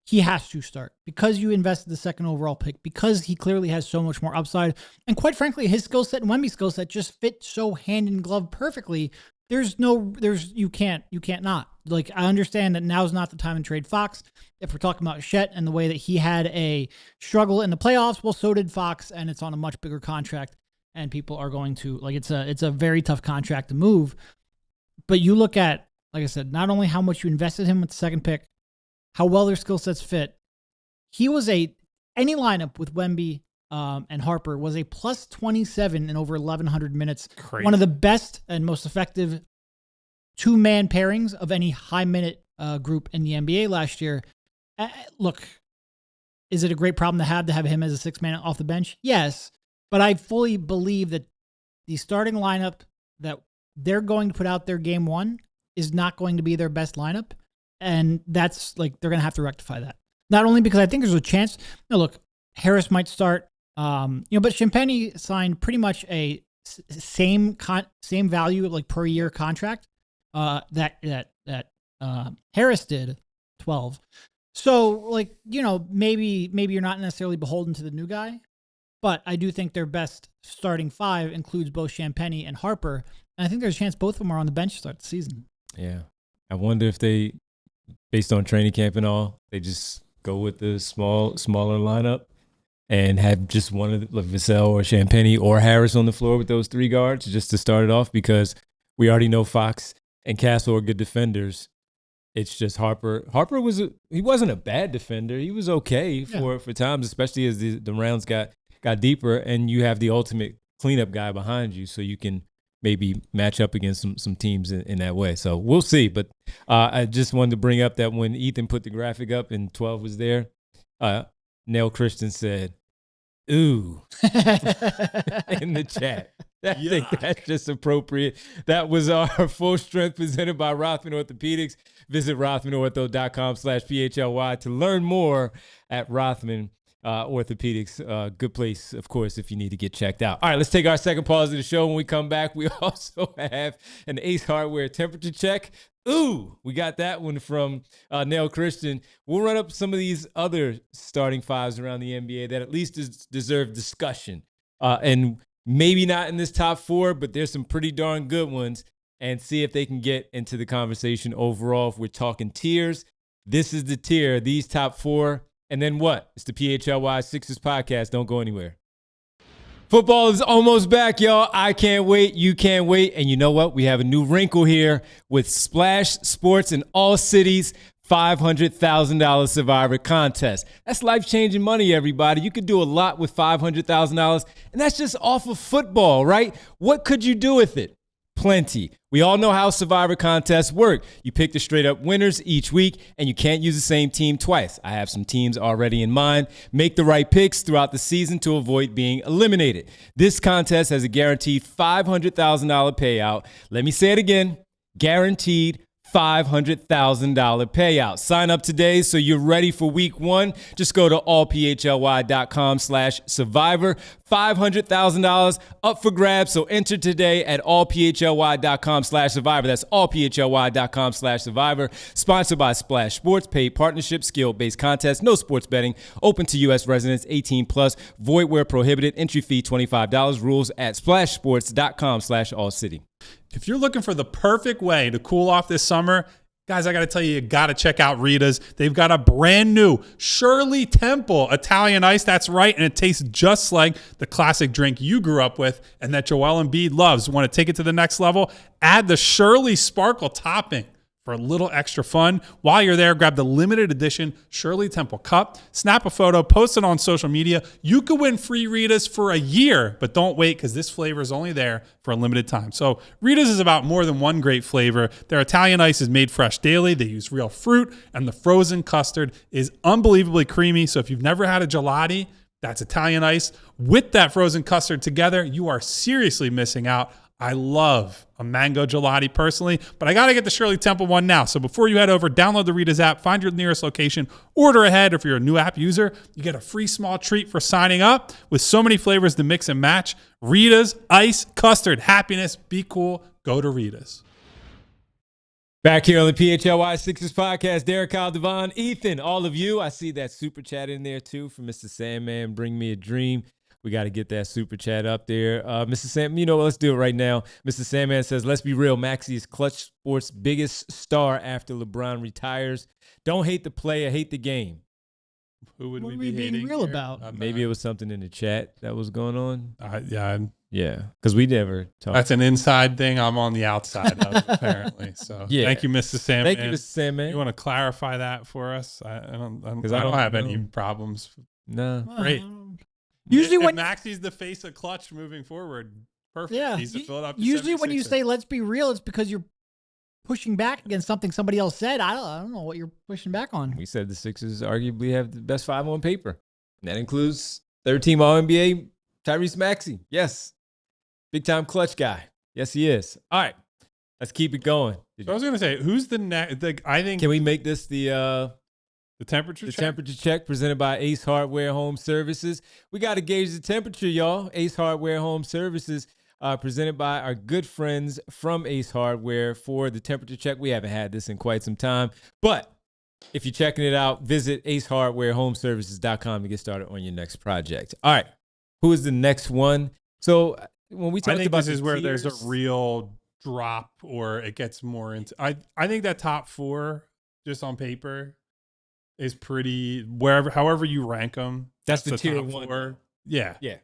He has to start because you invested the 2nd overall pick, because he clearly has so much more upside. And quite frankly, his skill set and Wemby's skill set just fit so hand in glove perfectly. You can't not. Like, I understand that now's not the time to trade Fox. If we're talking about Chet and the way that he had a struggle in the playoffs, well, so did Fox, and it's on a much bigger contract, and people are going to, like, it's a very tough contract to move. But you look at, like I said, not only how much you invested him with the 2nd pick, how well their skill sets fit. He was any lineup with Wemby and Harper was a plus 27 in over 1,100 minutes. Crazy. One of the best and most effective 2-man pairings of any high-minute group in the NBA last year. Look, is it a great problem to have him as a 6-man off the bench? Yes, but I fully believe that the starting lineup that they're going to put out there game 1 is not going to be their best lineup. And that's like, they're going to have to rectify that. Not only because I think there's a chance, look, Harris might start, but Champagne signed pretty much a same value, like, per year contract that Harris did, 12. So, like, maybe you're not necessarily beholden to the new guy, but I do think their best starting 5 includes both Champagne and Harper. And I think there's a chance both of them are on the bench to start the season. Yeah. I wonder if they based on training camp and all, they just go with the smaller lineup and have just one of the Vassell or Champagny or Harris on the floor with those 3 guards just to start it off, because we already know Fox and Castle are good defenders. It's just Harper. Harper he wasn't a bad defender. He was okay for times, especially as the rounds got deeper, and you have the ultimate cleanup guy behind you, so you can maybe match up against some teams in that way. So we'll see. But I just wanted to bring up that when Ethan put the graphic up and 12 was there, Nell Christian said, "Ooh," in the chat. I think that's just appropriate. That was our Full Strength presented by Rothman Orthopedics. Visit rothmanortho.com/PHLY to learn more at Rothman Orthopedics. Good place, of course, if you need to get checked out. All right, let's take our second pause of the show. When we come back, we also have an Ace Hardware temperature check. Ooh, we got that one from Nell Christian. We'll run up some of these other starting fives around the NBA that at least deserve discussion. And maybe not in this top 4, but there's some pretty darn good ones, and see if they can get into the conversation overall. If we're talking tiers, this is the tier, these top 4. And then what? It's the PHLY Sixers podcast. Don't go anywhere. Football is almost back, y'all. I can't wait. You can't wait. And you know what? We have a new wrinkle here with Splash Sports and ALLCITY's $500,000 Survivor contest. That's life-changing money, everybody. You could do a lot with $500,000, and that's just off of football, right? What could you do with it? Plenty. We all know how Survivor contests work. You pick the straight-up winners each week, and you can't use the same team twice. I have some teams already in mind. Make the right picks throughout the season to avoid being eliminated. This contest has a guaranteed $500,000 payout. Let me say it again. Guaranteed $500,000 payout. Sign up today so you're ready for week 1. Just go to allphly.com/survivor. $500,000 up for grabs. So enter today at allphly.com/survivor. That's allphly.com/survivor. Sponsored by Splash Sports. Paid partnership. Skill-based contest. No sports betting. Open to U.S. residents 18+. Void where prohibited. Entry fee $25. Rules at splashsports.com/allcity. If you're looking for the perfect way to cool off this summer, guys, I got to tell you got to check out Rita's. They've got a brand new Shirley Temple Italian Ice. That's right. And it tastes just like the classic drink you grew up with and that Joel Embiid loves. Want to take it to the next level? Add the Shirley Sparkle topping for a little extra fun. While you're there, grab the limited edition Shirley Temple cup, snap a photo, post it on social media. You could win free Rita's for a year, but don't wait because this flavor is only there for a limited time. So Rita's is about more than one great flavor. Their Italian ice is made fresh daily. They use real fruit, and the frozen custard is unbelievably creamy. So if you've never had a gelati, that's Italian ice with that frozen custard together, you are seriously missing out. I love a mango gelati personally, but I got to get the Shirley Temple one now. So before you head over, download the Rita's app, find your nearest location, order ahead. If you're a new app user, you get a free small treat for signing up with so many flavors to mix and match. Rita's, ice, custard, happiness, be cool, go to Rita's. Back here on the PHLY Sixers podcast, Derek, Kyle, Devon, Ethan, all of you. I see that super chat in there too from Mr. Sandman, Bring Me a Dream. We got to get that super chat up there. Mr. Sam, you know what? Let's do it right now. Mr. Sandman says, let's be real. Maxey is Clutch Sports' biggest star after LeBron retires. Don't hate the player, hate the game. Who would What we are we be being hating real here? about? Maybe it was something in the chat that was going on. Yeah, because we never talked. That's an inside thing. I'm on the outside of it, apparently. So yeah. Thank you, Mr. Sandman. Thank you, Mr. Sandman. You want to clarify that for us? I don't I don't have know. any problems. No. Great. Usually if when Maxey's the face of Clutch moving forward, perfect. yeah, He's a Philadelphia usually when you 76er. say "let's be real," it's because you're pushing back against something somebody else said. I don't know what you're pushing back on. We said the Sixers arguably have the best 5 on paper. And that includes third-team All-NBA Tyrese Maxey. Yes. Big-time clutch guy. Yes, he is. All right. Let's keep it going. So I was going to say, who's the next? I think Can we make this the temperature check? temperature check presented by Ace Hardware Home Services? We got to gauge the temperature, y'all. Ace Hardware Home Services presented by our good friends from Ace Hardware for the temperature check. We haven't had this in quite some time, but if you're checking it out, visit acehardwarehomeservices.com to get started on your next project. All right. Who is the next one? So when we talked I think about this is where there's tiers, a real drop or it gets more into. I think that top 4 just on paper is pretty however you rank them. That's the tier top 1. 4. Yeah. Yeah.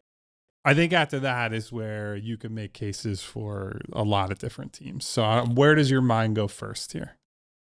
I think after that is where you can make cases for a lot of different teams. So where does your mind go first here?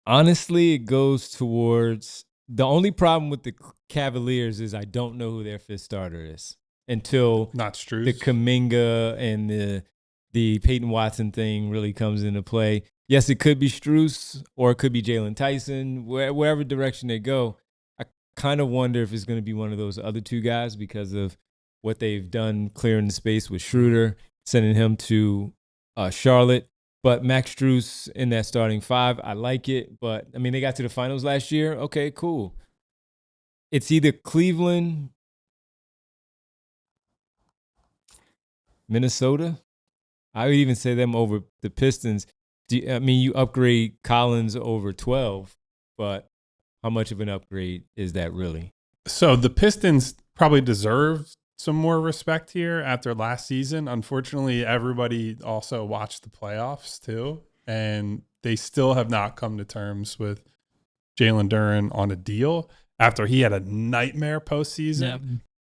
Honestly, it goes towards the only problem with the Cavaliers is I don't know who their 5th starter is until Not Strus. the Kuminga and the Peyton Watson thing really comes into play. Yes, it could be Strus or it could be Jaylen Tyson. Wherever direction they go, I kind of wonder if it's going to be one of those other 2 guys because of what they've done clearing the space with Schroeder, sending him to Charlotte. But Max Strus in that starting 5, I like it. But, I mean, they got to the finals last year. Okay, cool. It's either Cleveland, Minnesota. I would even say them over the Pistons. You upgrade Collins over 12, but how much of an upgrade is that really? So the Pistons probably deserve some more respect here after last season. Unfortunately, everybody also watched the playoffs too, and they still have not come to terms with Jalen Duren on a deal after he had a nightmare postseason. Yeah.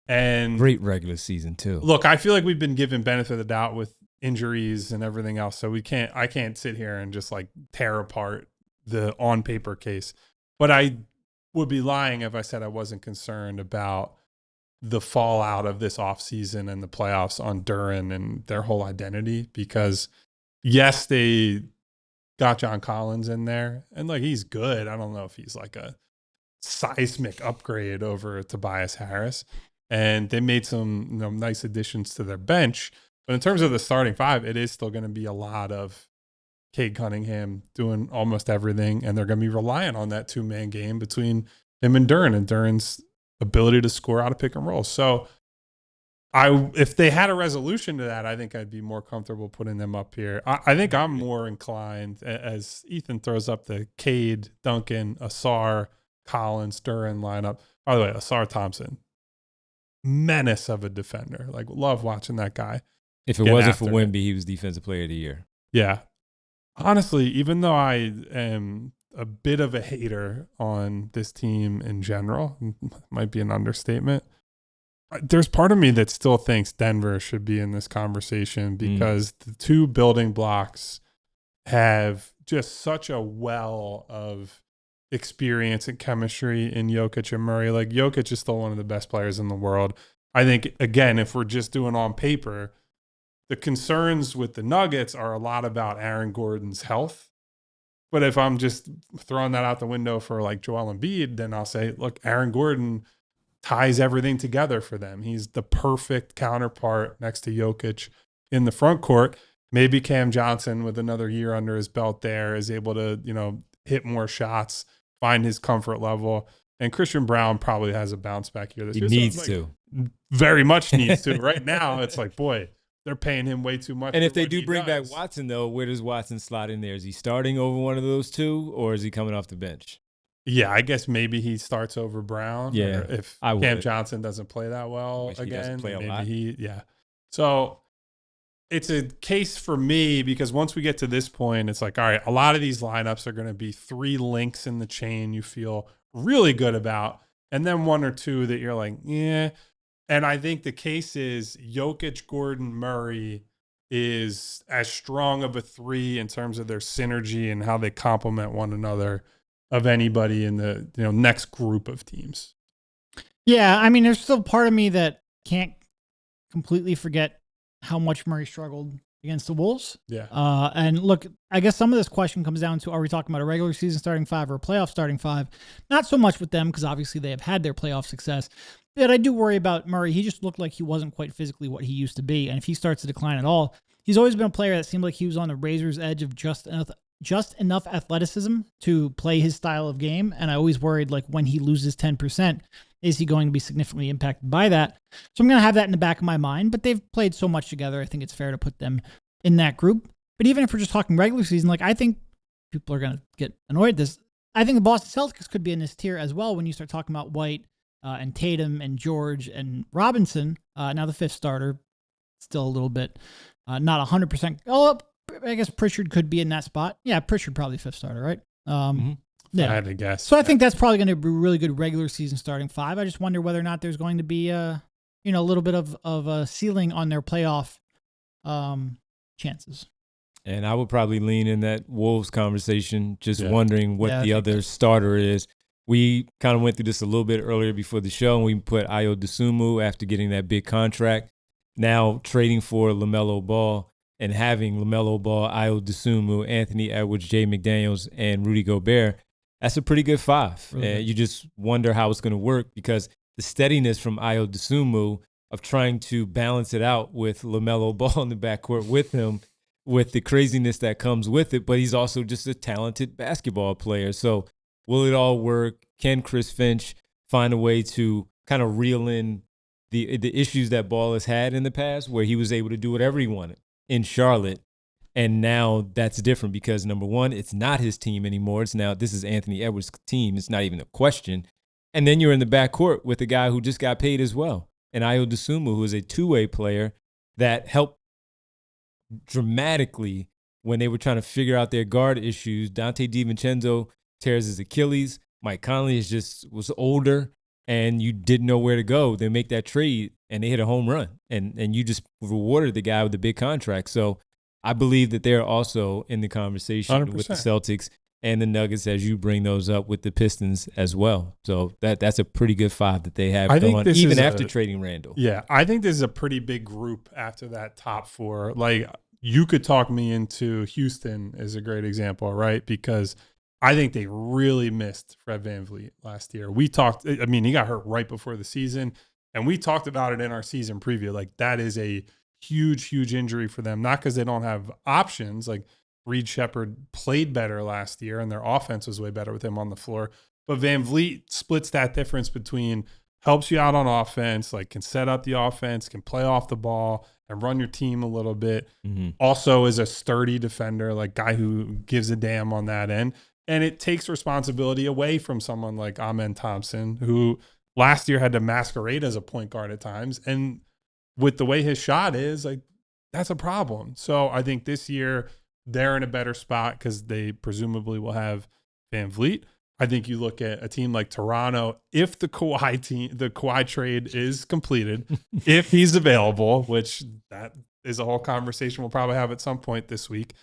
And great regular season too. Look, I feel like we've been given benefit of the doubt with injuries and everything else, so I can't sit here and just like tear apart the on paper case. But I would be lying if I said I wasn't concerned about the fallout of this offseason and the playoffs on Duren and their whole identity, because yes, they got John Collins in there and like he's good. I don't know if he's like a seismic upgrade over Tobias Harris, and they made some nice additions to their bench. But in terms of the starting 5, it is still going to be a lot of Cade Cunningham doing almost everything, and they're going to be relying on that 2-man game between him and Duren's ability to score out of pick and roll. So if they had a resolution to that, I think I'd be more comfortable putting them up here. I think I'm more inclined, as Ethan throws up the Cade, Duncan, Asar, Collins, Duren lineup. By the way, Asar Thompson, menace of a defender. Like, love watching that guy. If it wasn't for Wemby, he was Defensive Player of the Year. Yeah. Honestly, even though I am a bit of a hater on this team in general, might be an understatement, there's part of me that still thinks Denver should be in this conversation because the 2 building blocks have just such a well of experience and chemistry in Jokic and Murray. Like, Jokic is still one of the best players in the world. I think, again, if we're just doing on paper, the concerns with the Nuggets are a lot about Aaron Gordon's health. But if I'm just throwing that out the window for like Joel Embiid, then I'll say, look, Aaron Gordon ties everything together for them. He's the perfect counterpart next to Jokic in the front court. Maybe Cam Johnson, with another year under his belt there, is able to, hit more shots, find his comfort level. And Christian Brown probably has a bounce back here. He needs to. Very much needs to. Right now, it's like, boy, they're paying him way too much. And if they do bring back Watson, though, where does Watson slot in there? Is he starting over one of those 2, or is he coming off the bench? Yeah, I guess maybe he starts over Brown. Yeah, or if Cam Johnson doesn't play that well again, he doesn't play a lot. Yeah. So it's a case for me because once we get to this point, it's like, all right, a lot of these lineups are going to be 3 links in the chain you feel really good about, and then 1 or 2 that you're like, yeah. And I think the case is Jokic, Gordon, Murray is as strong of a 3 in terms of their synergy and how they complement one another of anybody in the next group of teams. Yeah, I mean, there's still part of me that can't completely forget how much Murray struggled against the Wolves. Yeah. And look, I guess some of this question comes down to, are we talking about a regular season starting 5 or a playoff starting 5? Not so much with them because obviously they have had their playoff success. But I do worry about Murray. He just looked like he wasn't quite physically what he used to be. And if he starts to decline at all, he's always been a player that seemed like he was on the razor's edge of just enough athleticism to play his style of game. And I always worried, like, when he loses 10%, is he going to be significantly impacted by that? So I'm going to have that in the back of my mind. But they've played so much together, I think it's fair to put them in that group. But even if we're just talking regular season, like, I think people are going to get annoyed at this. I think the Boston Celtics could be in this tier as well when you start talking about White, and Tatum and George and Robinson. Now the 5th starter, still a little bit not 100%. Oh, I guess Pritchard could be in that spot. Yeah, Pritchard probably 5th starter, right? I had to guess. So I think that's probably going to be a really good regular season starting 5. I just wonder whether or not there's going to be a little bit of a ceiling on their playoff chances. And I would probably lean in that Wolves conversation, just wondering what the other starter is. We kind of went through this a little bit earlier before the show, and we put Ayo Dosunmu after getting that big contract. Now trading for LaMelo Ball and having LaMelo Ball, Ayo Dosunmu, Anthony Edwards, Jay McDaniels, and Rudy Gobert, that's a pretty good 5. Really? And you just wonder how it's going to work because the steadiness from Ayo Dosunmu of trying to balance it out with LaMelo Ball in the backcourt with him, with the craziness that comes with it, but he's also just a talented basketball player. So will it all work? Can Chris Finch find a way to kind of reel in the issues that Ball has had in the past where he was able to do whatever he wanted in Charlotte? And now that's different because, number one, it's not his team anymore. This is Anthony Edwards' team. It's not even a question. And then you're in the backcourt with a guy who just got paid as well, and Ayo Dosunmu, who is a two-way player that helped dramatically when they were trying to figure out their guard issues. Dante DiVincenzo tears his Achilles. Mike Conley was older, and you didn't know where to go. They make that trade, and they hit a home run, and you just rewarded the guy with the big contract. So I believe that they're also in the conversation 100%. with the Celtics and the Nuggets as you bring those up with the Pistons as well. So that's a pretty good 5 that they have going, even after trading Randall. Yeah, I think this is a pretty big group after that top 4. Like, you could talk me into Houston is a great example, right? Because I think they really missed Fred VanVleet last year. He got hurt right before the season, and we talked about it in our season preview. Like, that is a huge, huge injury for them. Not because they don't have options. Like, Reed Shepherd played better last year, and their offense was way better with him on the floor. But VanVleet splits that difference between helps you out on offense, like can set up the offense, can play off the ball, and run your team a little bit. Mm-hmm. Also is a sturdy defender, like guy who gives a damn on that end. And it takes responsibility away from someone like Amen Thompson, who last year had to masquerade as a point guard at times. And with the way his shot is, like, that's a problem. So I think this year they're in a better spot because they presumably will have VanVleet. I think you look at a team like Toronto, if the Kawhi trade is completed, if he's available, which that is a whole conversation we'll probably have at some point this week.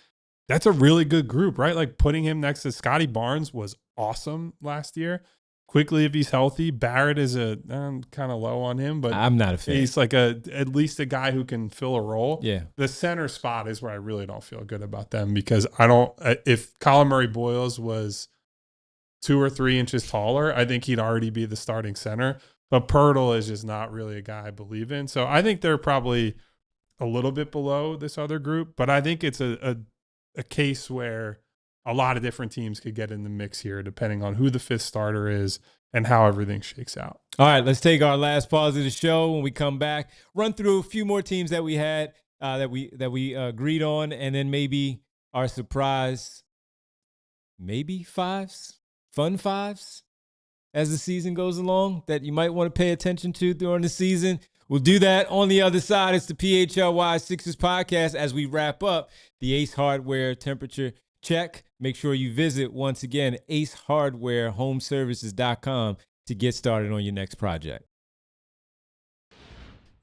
That's a really good group, right? Like, putting him next to Scotty Barnes was awesome last year. Quickly, if he's healthy, Barrett is I'm kind of low on him, but I'm not a fan. He's like at least a guy who can fill a role. Yeah. The center spot is where I really don't feel good about them because if Colin Murray-Boyles was 2 or 3 inches taller, I think he'd already be the starting center. But Pirtle is just not really a guy I believe in. So I think they're probably a little bit below this other group, but I think it's a case where a lot of different teams could get in the mix here, depending on who the 5th starter is and how everything shakes out. All right, let's take our last pause of the show. When we come back, run through a few more teams that we had that we agreed on, and then maybe our surprise, maybe 5s, fun 5s as the season goes along that you might want to pay attention to during the season. We'll do that on the other side. It's the PHLY Sixers podcast as we wrap up the Ace Hardware temperature check. Make sure you visit, once again, acehardwarehomeservices.com to get started on your next project.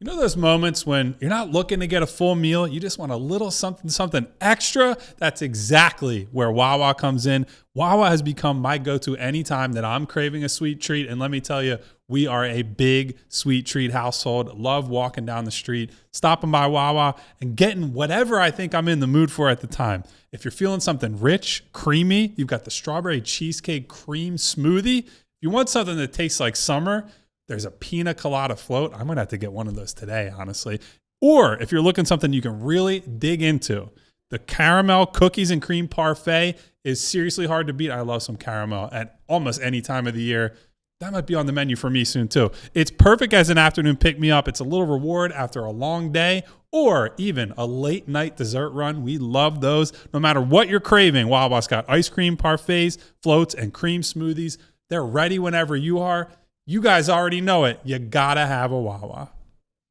You know those moments when you're not looking to get a full meal, you just want a little something extra? That's exactly where Wawa comes in. Wawa has become my go-to anytime that I'm craving a sweet treat. And let me tell you, we are a big sweet treat household. Love walking down the street, stopping by Wawa, and getting whatever I think I'm in the mood for at the time. If you're feeling something rich, creamy, you've got the strawberry cheesecake cream smoothie. If you want something that tastes like summer, there's a pina colada float. I'm going to have to get one of those today, honestly. Or if you're looking something you can really dig into, the caramel cookies and cream parfait is seriously hard to beat. I love some caramel at almost any time of the year. That might be on the menu for me soon too. It's perfect as an afternoon pick-me-up. It's a little reward after a long day or even a late night dessert run. We love those. No matter what you're craving, Wawa's got ice cream parfaits, floats, and cream smoothies. They're ready whenever you are. You guys already know it. You gotta have a Wawa.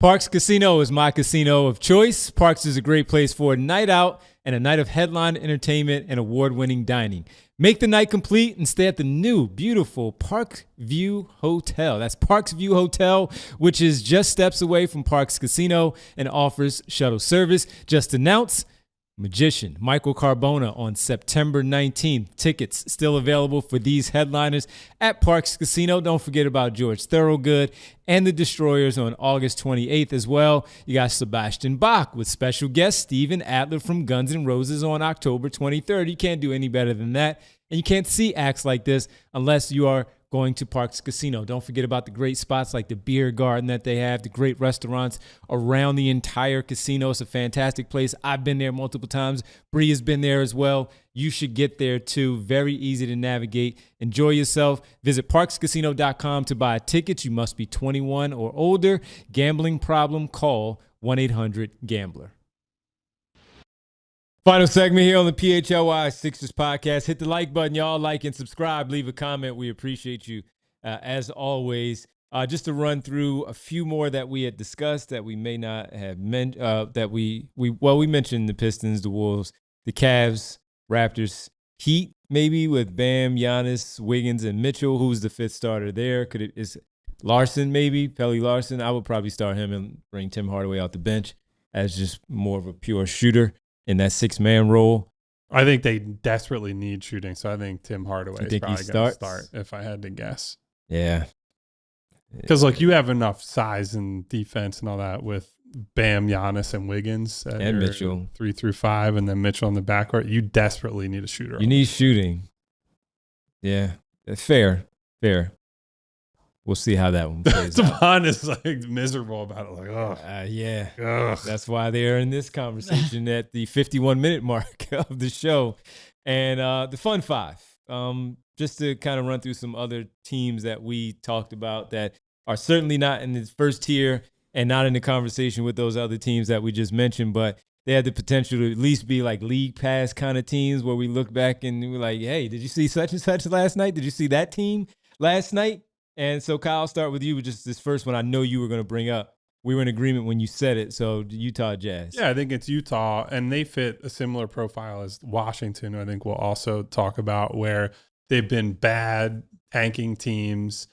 Parks Casino is my casino of choice. Parks is a great place for a night out and a night of headline entertainment and award-winning dining. Make the night complete and stay at the new, beautiful Park View Hotel. That's Parks View Hotel, which is just steps away from Parks Casino and offers shuttle service. Just announce Magician Michael Carbona on September 19th. Tickets still available for these headliners at Parks Casino. Don't forget about George Thorogood and the Destroyers on August 28th as well. You got Sebastian Bach with special guest Steven Adler from Guns N' Roses on October 23rd. You can't do any better than that. And you can't see acts like this unless you are going to Parks Casino. Don't forget about the great spots like the beer garden that they have, the great restaurants around the entire casino. It's a fantastic place. I've been there multiple times. Bree has been there as well. You should get there too. Very easy to navigate. Enjoy yourself. Visit parkscasino.com to buy tickets. You must be 21 or older. Gambling problem, call 1-800-GAMBLER. Final segment here on the PHLY Sixers podcast. Hit the like button, y'all. Like and subscribe. Leave a comment. We appreciate you as always. Just to run through a few more that we had discussed that we may not have mentioned. We mentioned the Pistons, the Wolves, the Cavs, Raptors, Heat, maybe with Bam, Giannis, Wiggins, and Mitchell. Who's the fifth starter there? Is Larson maybe? PHLY Larson? I would probably start him and bring Tim Hardaway out the bench as just more of a pure shooter in that 6-man role. I think they desperately need shooting, so I think Tim Hardaway is probably going to start if I had to guess. Yeah. Because, you have enough size and defense and all that with Bam, Giannis, and Wiggins. And Mitchell. 3 through 5, and then Mitchell in the backcourt. You desperately need a shooter. You need shooting. Yeah. Fair. We'll see how that one plays out. Devon is miserable about it. Yeah. Ugh. That's why they're in this conversation at the 51-minute mark of the show. And the Fun Five. Just to kind of run through some other teams that we talked about that are certainly not in the first tier and not in the conversation with those other teams that we just mentioned, but they had the potential to at least be like league pass kind of teams where we look back and we're like, hey, did you see such and such last night? Did you see that team last night? And so, Kyle, I'll start with you with just this first one I know you were going to bring up. We were in agreement when you said it, so Utah Jazz. Yeah, I think it's Utah, and they fit a similar profile as Washington, who I think we'll also talk about, where they've been bad tanking teams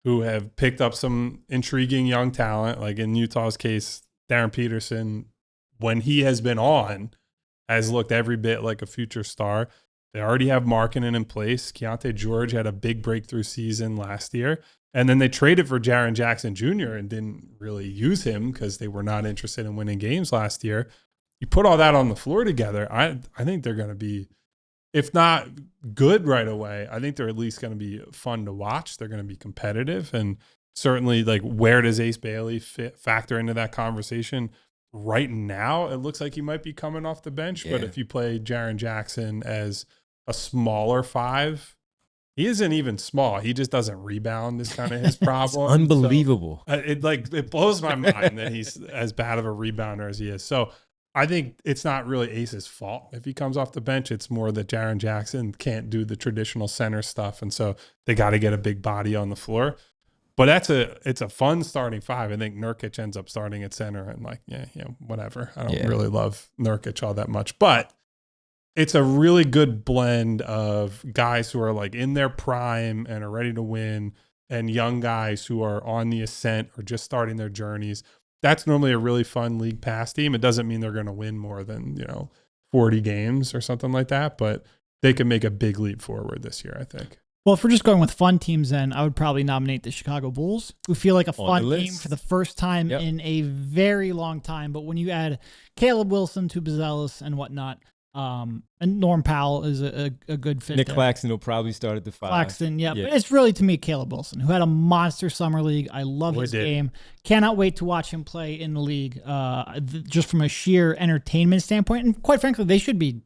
who have picked up some intriguing young talent. Like in Utah's case, Darren Peterson, when he has been on, has looked every bit like a future star. They already have Markkanen in place. Keontae George had a big breakthrough season last year. And then they traded for Jaren Jackson Jr. and didn't really use him because they were not interested in winning games last year. You put all that on the floor together, I think they're going to be, if not good right away, I think they're at least going to be fun to watch. They're going to be competitive. And certainly, where does Ace Bailey factor into that conversation? Right now, it looks like he might be coming off the bench. Yeah. But if you play Jaren Jackson as a smaller 5, he isn't even small. He just doesn't rebound is kind of his problem. It's unbelievable. So, it blows my mind that he's as bad of a rebounder as he is. So I think it's not really Ace's fault if he comes off the bench. It's more that Jaren Jackson can't do the traditional center stuff. And so they got to get a big body on the floor. But it's a fun starting 5. I think Nurkic ends up starting at center and whatever. I don't really love Nurkic all that much. But it's a really good blend of guys who are in their prime and are ready to win and young guys who are on the ascent or just starting their journeys. That's normally a really fun league pass team. It doesn't mean they're going to win more than, 40 games or something like that, but they can make a big leap forward this year, I think. Well, if we're just going with fun teams, then I would probably nominate the Chicago Bulls, who feel like a fun team for the first time in a very long time. But when you add Caleb Wilson to Buzelis and whatnot, and Norm Powell is a good fit. Nick Claxton will probably start at the 5. Claxton, yeah. But it's really, to me, Caleb Wilson, who had a monster summer league. I love his game. Cannot wait to watch him play in the league, just from a sheer entertainment standpoint. And quite frankly, they should be,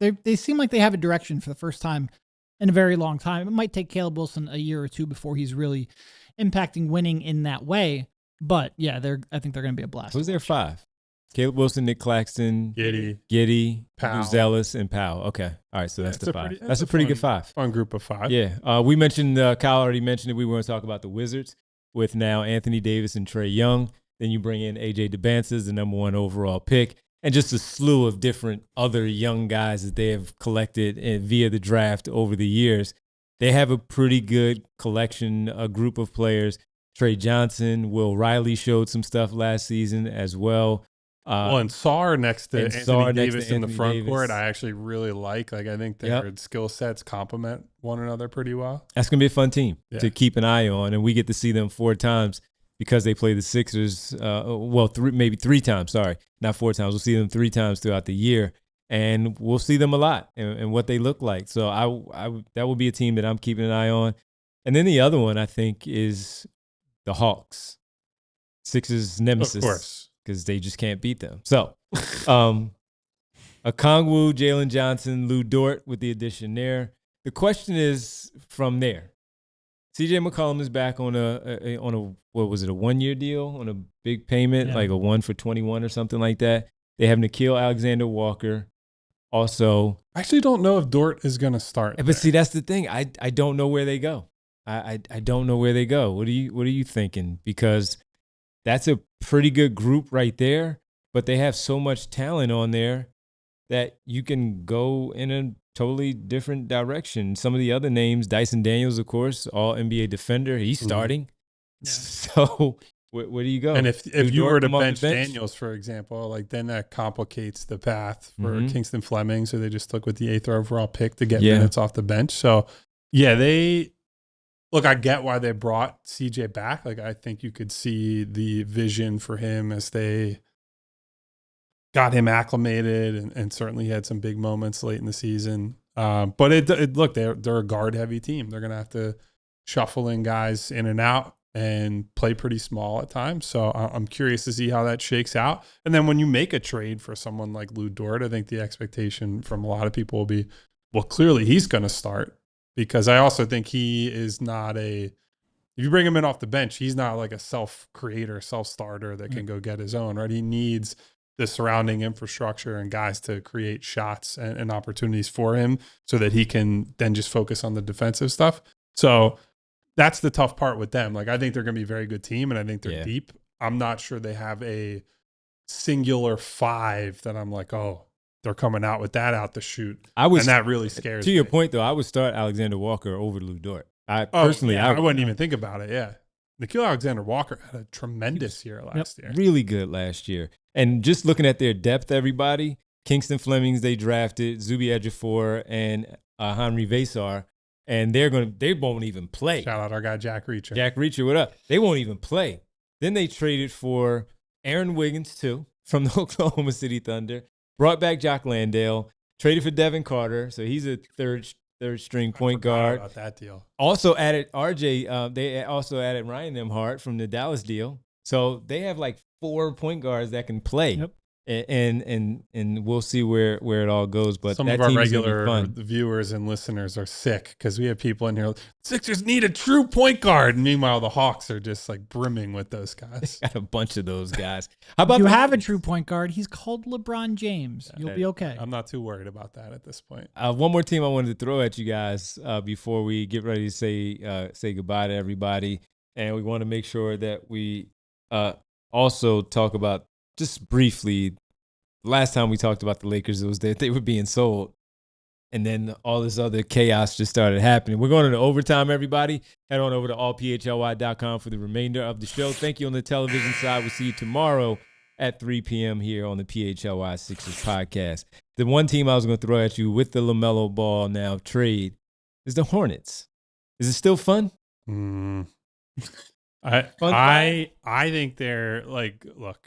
they seem like they have a direction for the first time in a very long time. It might take Caleb Wilson a year or two before he's really impacting winning in that way. But, yeah, I think they're going to be a blast. Who's their 5? Caleb Wilson, Nick Claxton, Giddey, Buzelis, and Powell. Okay. All right, so that's the 5. That's a pretty good 5. Fun group of 5. Yeah. We mentioned, Kyle already mentioned it. We were going to talk about the Wizards with now Anthony Davis and Trae Young. Then you bring in AJ DeBances, the number 1 overall pick, and just a slew of different other young guys that they have collected via the draft over the years. They have a pretty good collection, a group of players. Trey Johnson, Will Riley showed some stuff last season as well. And Sarr next to Anthony Sarr Davis next to in the Anthony front Davis. court, I actually really like. I think their skill sets complement one another pretty well. That's going to be a fun team to keep an eye on, and we get to see them 4 times because they play the Sixers, maybe 3 times, sorry, not 4 times. We'll see them 3 times throughout the year, and we'll see them a lot and what they look like. So that will be a team that I'm keeping an eye on. And then the other one, I think, is the Hawks. Sixers nemesis. Of course. Because they just can't beat them. So, Okongwu, Jaylen Johnson, Lou Dort with the addition there. The question is from there. CJ McCollum is back on a what was it, a 1-year deal on a big payment, like a 1 for 21 or something like that. They have Nickeil Alexander-Walker. Also, I actually don't know if Dort is going to start. But see, that's the thing. I don't know where they go. I don't know where they go. What are you thinking? Because that's a pretty good group right there, but they have so much talent on there that you can go in a totally different direction. Some of the other names, Dyson Daniels, of course, all NBA defender. He's starting. Yeah. So where do you go? And if you were to bench Daniels, for example, like then that complicates the path for Kingston Fleming. So they just took with the 8th overall pick to get minutes off the bench. So look, I get why they brought CJ back. Like, I think you could see the vision for him as they got him acclimated, and certainly had some big moments late in the season. But look, they're a guard-heavy team. They're going to have to shuffle in guys in and out and play pretty small at times. So I'm curious to see how that shakes out. And then when you make a trade for someone like Lou Dort, I think the expectation from a lot of people will be, well, clearly he's going to start. Because I also think he is not if you bring him in off the bench, he's not like a self-creator, self-starter that can go get his own, right? He needs the surrounding infrastructure and guys to create shots and opportunities for him so that he can then just focus on the defensive stuff. So that's the tough part with them. Like, I think they're going to be a very good team, and I think they're deep. I'm not sure they have a singular 5 that I'm like, oh, they're coming out with that out the chute. And that really scares me. To your point, though, I would start Alexander Walker over Lou Dort. I wouldn't even think about it, Nickeil Alexander-Walker had a tremendous year last year. Really good last year. And just looking at their depth, everybody, Kingston Flemings they drafted, Zubi Ejiofor, and Henry Vesar, and they won't even play. Shout out our guy Jack Reacher. Jack Reacher, what up? They won't even play. Then they traded for Aaron Wiggins, too, from the Oklahoma City Thunder. Brought back Jock Landale, traded for Devin Carter, so he's a third string point guard. About that deal. Also added RJ. They also added Ryan Nembhard from the Dallas deal. So they have like 4 point guards that can play. Yep. And we'll see where it all goes. But some of our regular viewers and listeners are sick because we have people in here. Sixers need a true point guard. And meanwhile, the Hawks are just like brimming with those guys. Got a bunch of those guys. How about you have a true point guard? He's called LeBron James. You'll be okay. I'm not too worried about that at this point. One more team I wanted to throw at you guys before we get ready to say goodbye to everybody, and we want to make sure that we also talk about. Just briefly, last time we talked about the Lakers, it was that they were being sold. And then all this other chaos just started happening. We're going into overtime, everybody. Head on over to allphly.com for the remainder of the show. Thank you on the television side. We'll see you tomorrow at 3 p.m. here on the PHLY Sixers podcast. The one team I was going to throw at you with the LaMelo Ball now trade is the Hornets. Is it still fun? I think they're like, look.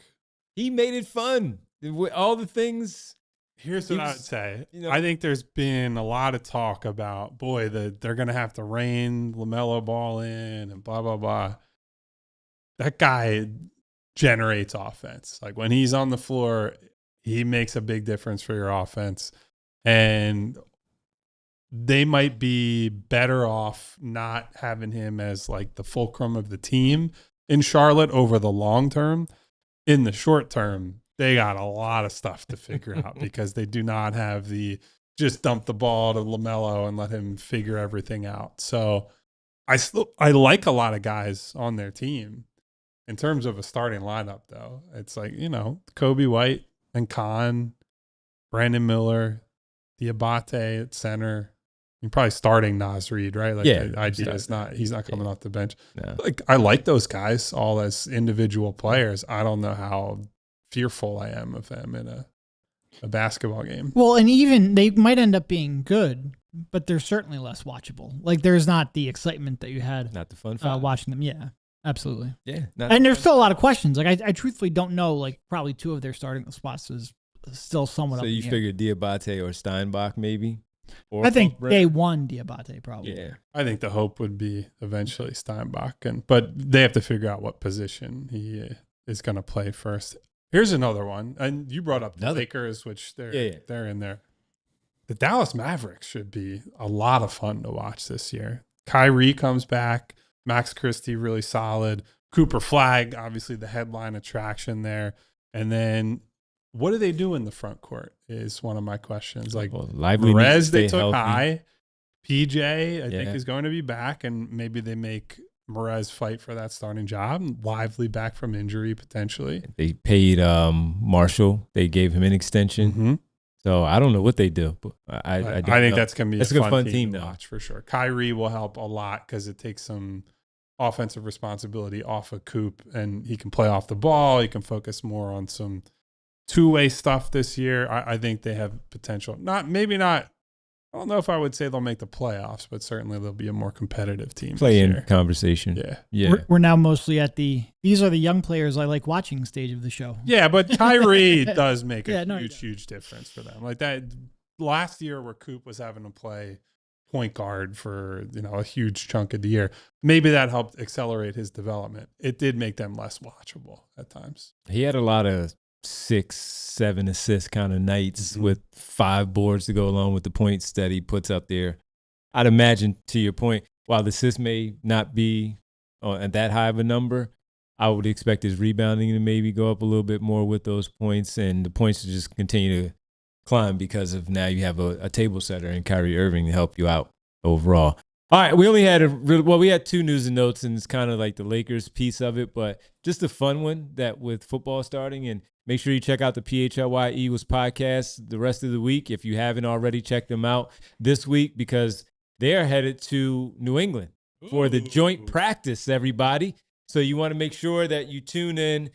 He made it fun. All the things. Here's what I would say. I think there's been a lot of talk about, they're going to have to rein LaMelo Ball in and blah, blah, blah. That guy generates offense. Like when he's on the floor, he makes a big difference for your offense. And they might be better off not having him as like the fulcrum of the team in Charlotte over the long term. In the short term, they got a lot of stuff to figure out because they do not have the just dump the ball to LaMelo and let him figure everything out. So I like a lot of guys on their team. In terms of a starting lineup, though, it's like, Kobe White and Khan, Brandon Miller, Diabate at center. You're probably starting Nas Reed, right? Like the idea is he's not coming off the bench. No. Like I like those guys all as individual players. I don't know how fearful I am of them in a basketball game. Well, and even they might end up being good, but they're certainly less watchable. Like there's not the excitement that you had. Not the fun watching them. Yeah, absolutely. Yeah. And there's still a lot of questions. Like I truthfully don't know, like probably 2 of their starting spots is still somewhat up in the air. So you figure Diabate or Steinbach maybe? I think day 1 Diabate probably. Yeah. I think the hope would be eventually Steinbach, but they have to figure out what position he is going to play first. Here's another one, and you brought up the Lakers, which they're in there. The Dallas Mavericks should be a lot of fun to watch this year. Kyrie comes back, Max Christie really solid, Cooper Flag, obviously the headline attraction there, and then what do they do in the front court is one of my questions. Like Perez, they took high. PJ, I think, is going to be back, and maybe they make Perez fight for that starting job. Lively back from injury, potentially. They paid Marshall. They gave him an extension. Mm-hmm. So I don't know what they do. But I think that's going to be a fun team to though. Watch for sure. Kyrie will help a lot because it takes some offensive responsibility off of Coop, and he can play off the ball. He can focus more on some two-way stuff this year. I think they have potential. Maybe not. I don't know if I would say they'll make the playoffs, but certainly they'll be a more competitive team. Play-in conversation. Yeah. We're now mostly at these are the young players I like watching stage of the show. Yeah, but Kyrie does make a huge difference for them. Like that last year where Coop was having to play point guard for, a huge chunk of the year. Maybe that helped accelerate his development. It did make them less watchable at times. He had a lot of 6-7 assist kind of nights with 5 boards to go along with the points that he puts up there. I'd imagine, to your point, while the assists may not be at that high of a number, I would expect his rebounding to maybe go up a little bit more with those points, and the points to just continue to climb because of now you have a table setter in Kyrie Irving to help you out overall. All right, we only had we had 2 news and notes, and it's kind of like the Lakers piece of it, but just a fun one that with football starting. And make sure you check out the PHLY Eagles podcast the rest of the week if you haven't already checked them out this week, because they are headed to New England for the joint practice, everybody. So you want to make sure that you tune in.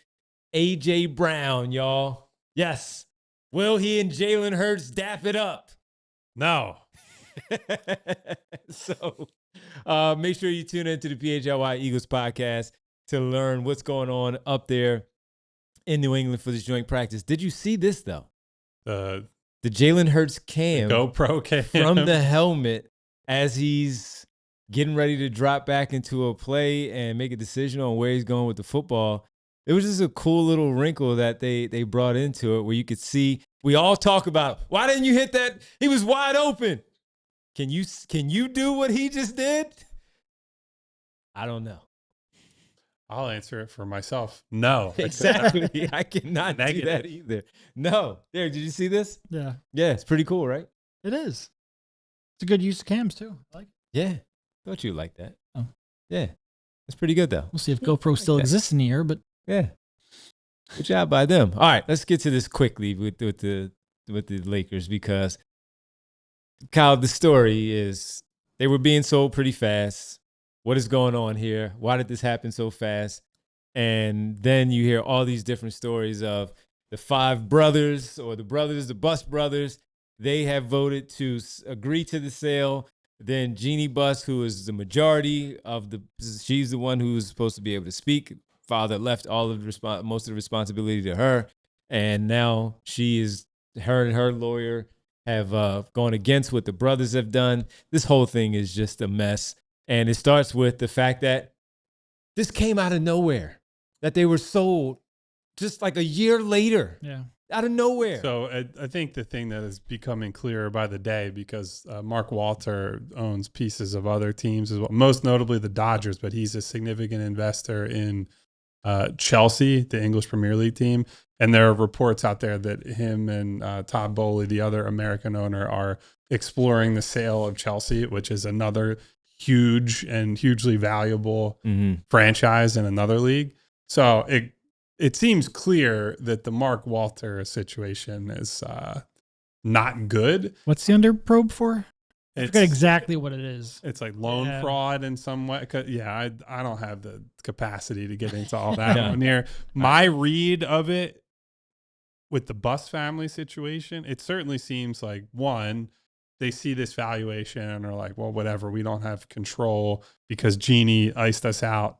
A.J. Brown, y'all. Yes. Will he and Jalen Hurts dap it up? No. So make sure you tune into the PHLY Eagles podcast to learn what's going on up there in New England for this joint practice. Did you see this, though? The Jalen Hurts cam, the GoPro cam from the helmet as he's getting ready to drop back into a play and make a decision on where he's going with the football. It was just a cool little wrinkle that they brought into it where you could see. We all talk about, why didn't you hit that? He was wide open. Can you do what he just did? I don't know. I'll answer it for myself. No. Exactly. I cannot do that either. No. Derek, did you see this? Yeah. Yeah, it's pretty cool, right? It is. It's a good use of cams, too. I like it. Yeah. Thought you'd like that. Oh. Yeah. It's pretty good, though. We'll see if GoPro still exists in the air, but... Yeah. Good job by them. All right, let's get to this quickly with the Lakers, because, Kyle, the story is they were being sold pretty fast. What is going on here? Why did this happen so fast? And then you hear all these different stories of the 5 brothers or the Bus brothers. They have voted to agree to the sale. Then Jeannie Buss, who is the majority of she's the one who's supposed to be able to speak. Father left all of most of the responsibility to her, and now her and her lawyer have gone against what the brothers have done. This whole thing is just a mess, and it starts with the fact that this came out of nowhere, that they were sold just like a year later. Yeah. Out of nowhere. So I think the thing that is becoming clearer by the day, because Mark Walter owns pieces of other teams as well, most notably the Dodgers, but he's a significant investor in Chelsea, the English Premier League team. And there are reports out there that him and Todd Bowley, the other American owner, are exploring the sale of Chelsea, which is another huge and hugely valuable franchise in another league. So it seems clear that the Mark Walter situation is not good. What's the under probe for? I forget exactly what it is. It's like loan fraud in some way. Yeah, I don't have the capacity to get into all that one here. My read of it with the Bus family situation, it certainly seems like, one, they see this valuation and are like, well, whatever, we don't have control because Jeannie iced us out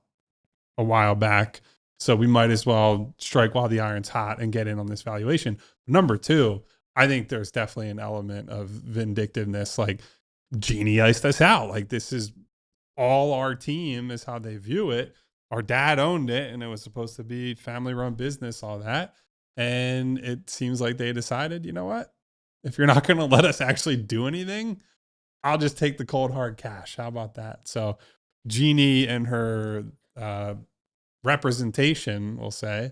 a while back. So we might as well strike while the iron's hot and get in on this valuation. Number two, I think there's definitely an element of vindictiveness. Like, Jeannie iced us out. Like, this is all our team is how they view it. Our dad owned it and it was supposed to be family run business, all that. And it seems like they decided, you know what? If you're not going to let us actually do anything, I'll just take the cold hard cash. How about that? So Jeannie and her representation, we'll say,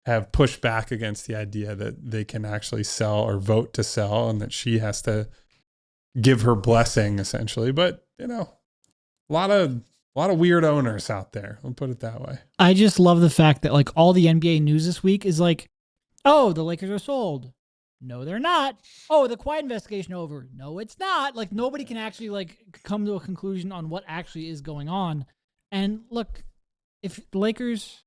have pushed back against the idea that they can actually sell or vote to sell and that she has to give her blessing essentially. But, you know, a lot of weird owners out there. I'll put it that way. I just love the fact that like all the NBA news this week is like, oh, the Lakers are sold. No, they're not. Oh, the quiet investigation over. No, it's not. Like, nobody can actually like come to a conclusion on what actually is going on. And look, if the Lakers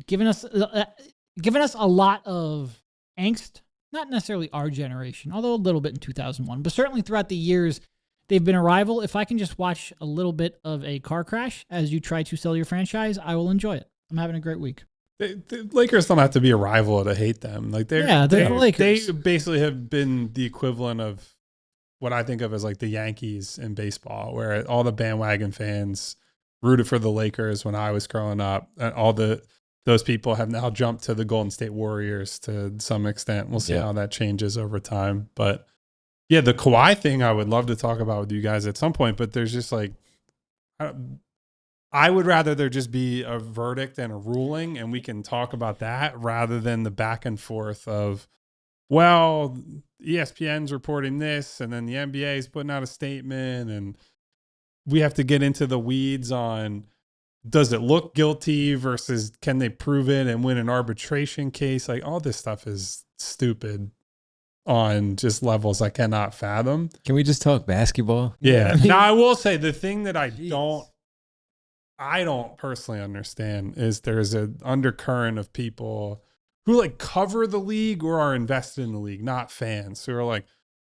given us a lot of angst, not necessarily our generation, although a little bit in 2001, but certainly throughout the years, they've been a rival. If I can just watch a little bit of a car crash as you try to sell your franchise, I will enjoy it. I'm having a great week. The Lakers don't have to be a rival to hate them. Like they're the Lakers. They basically have been the equivalent of what I think of as like the Yankees in baseball, where all the bandwagon fans rooted for the Lakers when I was growing up, and those people have now jumped to the Golden State Warriors to some extent. We'll see how that changes over time. But yeah, the Kawhi thing I would love to talk about with you guys at some point, but there's just like, I would rather there just be a verdict and a ruling and we can talk about that rather than the back and forth of, well, ESPN's reporting this and then the NBA is putting out a statement and we have to get into the weeds on, does it look guilty versus can they prove it and win an arbitration case? Like, all this stuff is stupid on just levels I cannot fathom. Can we just talk basketball? Yeah. Now, I will say the thing that I don't personally understand is there's an undercurrent of people who like cover the league or are invested in the league, not fans, who are like,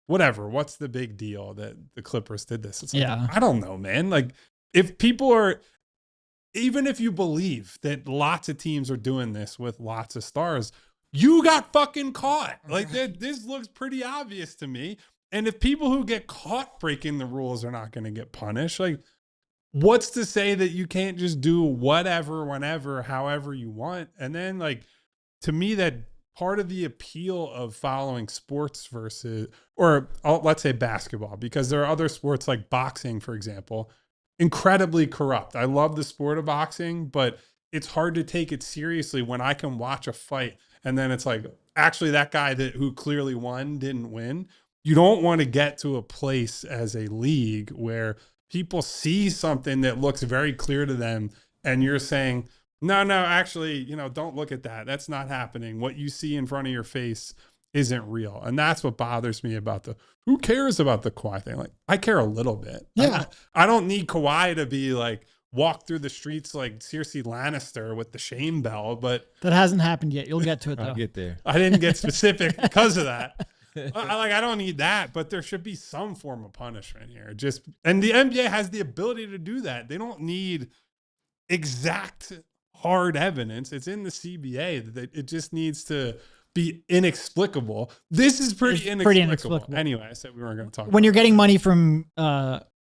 whatever, what's the big deal that the Clippers did this? It's like, I don't know, man. Like, if people are, even if you believe that lots of teams are doing this with lots of stars, you got fucking caught. Like, this looks pretty obvious to me. And if people who get caught breaking the rules are not going to get punished, like, what's to say that you can't just do whatever, whenever, however you want? And then, like, to me, that part of the appeal of following sports versus, or let's say basketball, because there are other sports like boxing, for example, incredibly corrupt. I love the sport of boxing, but it's hard to take it seriously when I can watch a fight and then it's like, actually that guy who clearly won didn't win. You don't want to get to a place as a league where people see something that looks very clear to them and you're saying, no, actually, don't look at that. That's not happening. What you see in front of your face isn't real. And that's what bothers me about who cares about the Kawhi thing? Like, I care a little bit. Yeah. I don't need Kawhi to be like, walk through the streets like Cersei Lannister with the shame bell, but that hasn't happened yet. You'll get to it though. I'll get there. I didn't get specific because of that. I don't need that, but there should be some form of punishment here. And the NBA has the ability to do that. They don't need exact hard evidence. It's in the CBA that it just needs to be inexplicable. This is pretty inexplicable. Anyway, I said we weren't going to talk when you're getting money from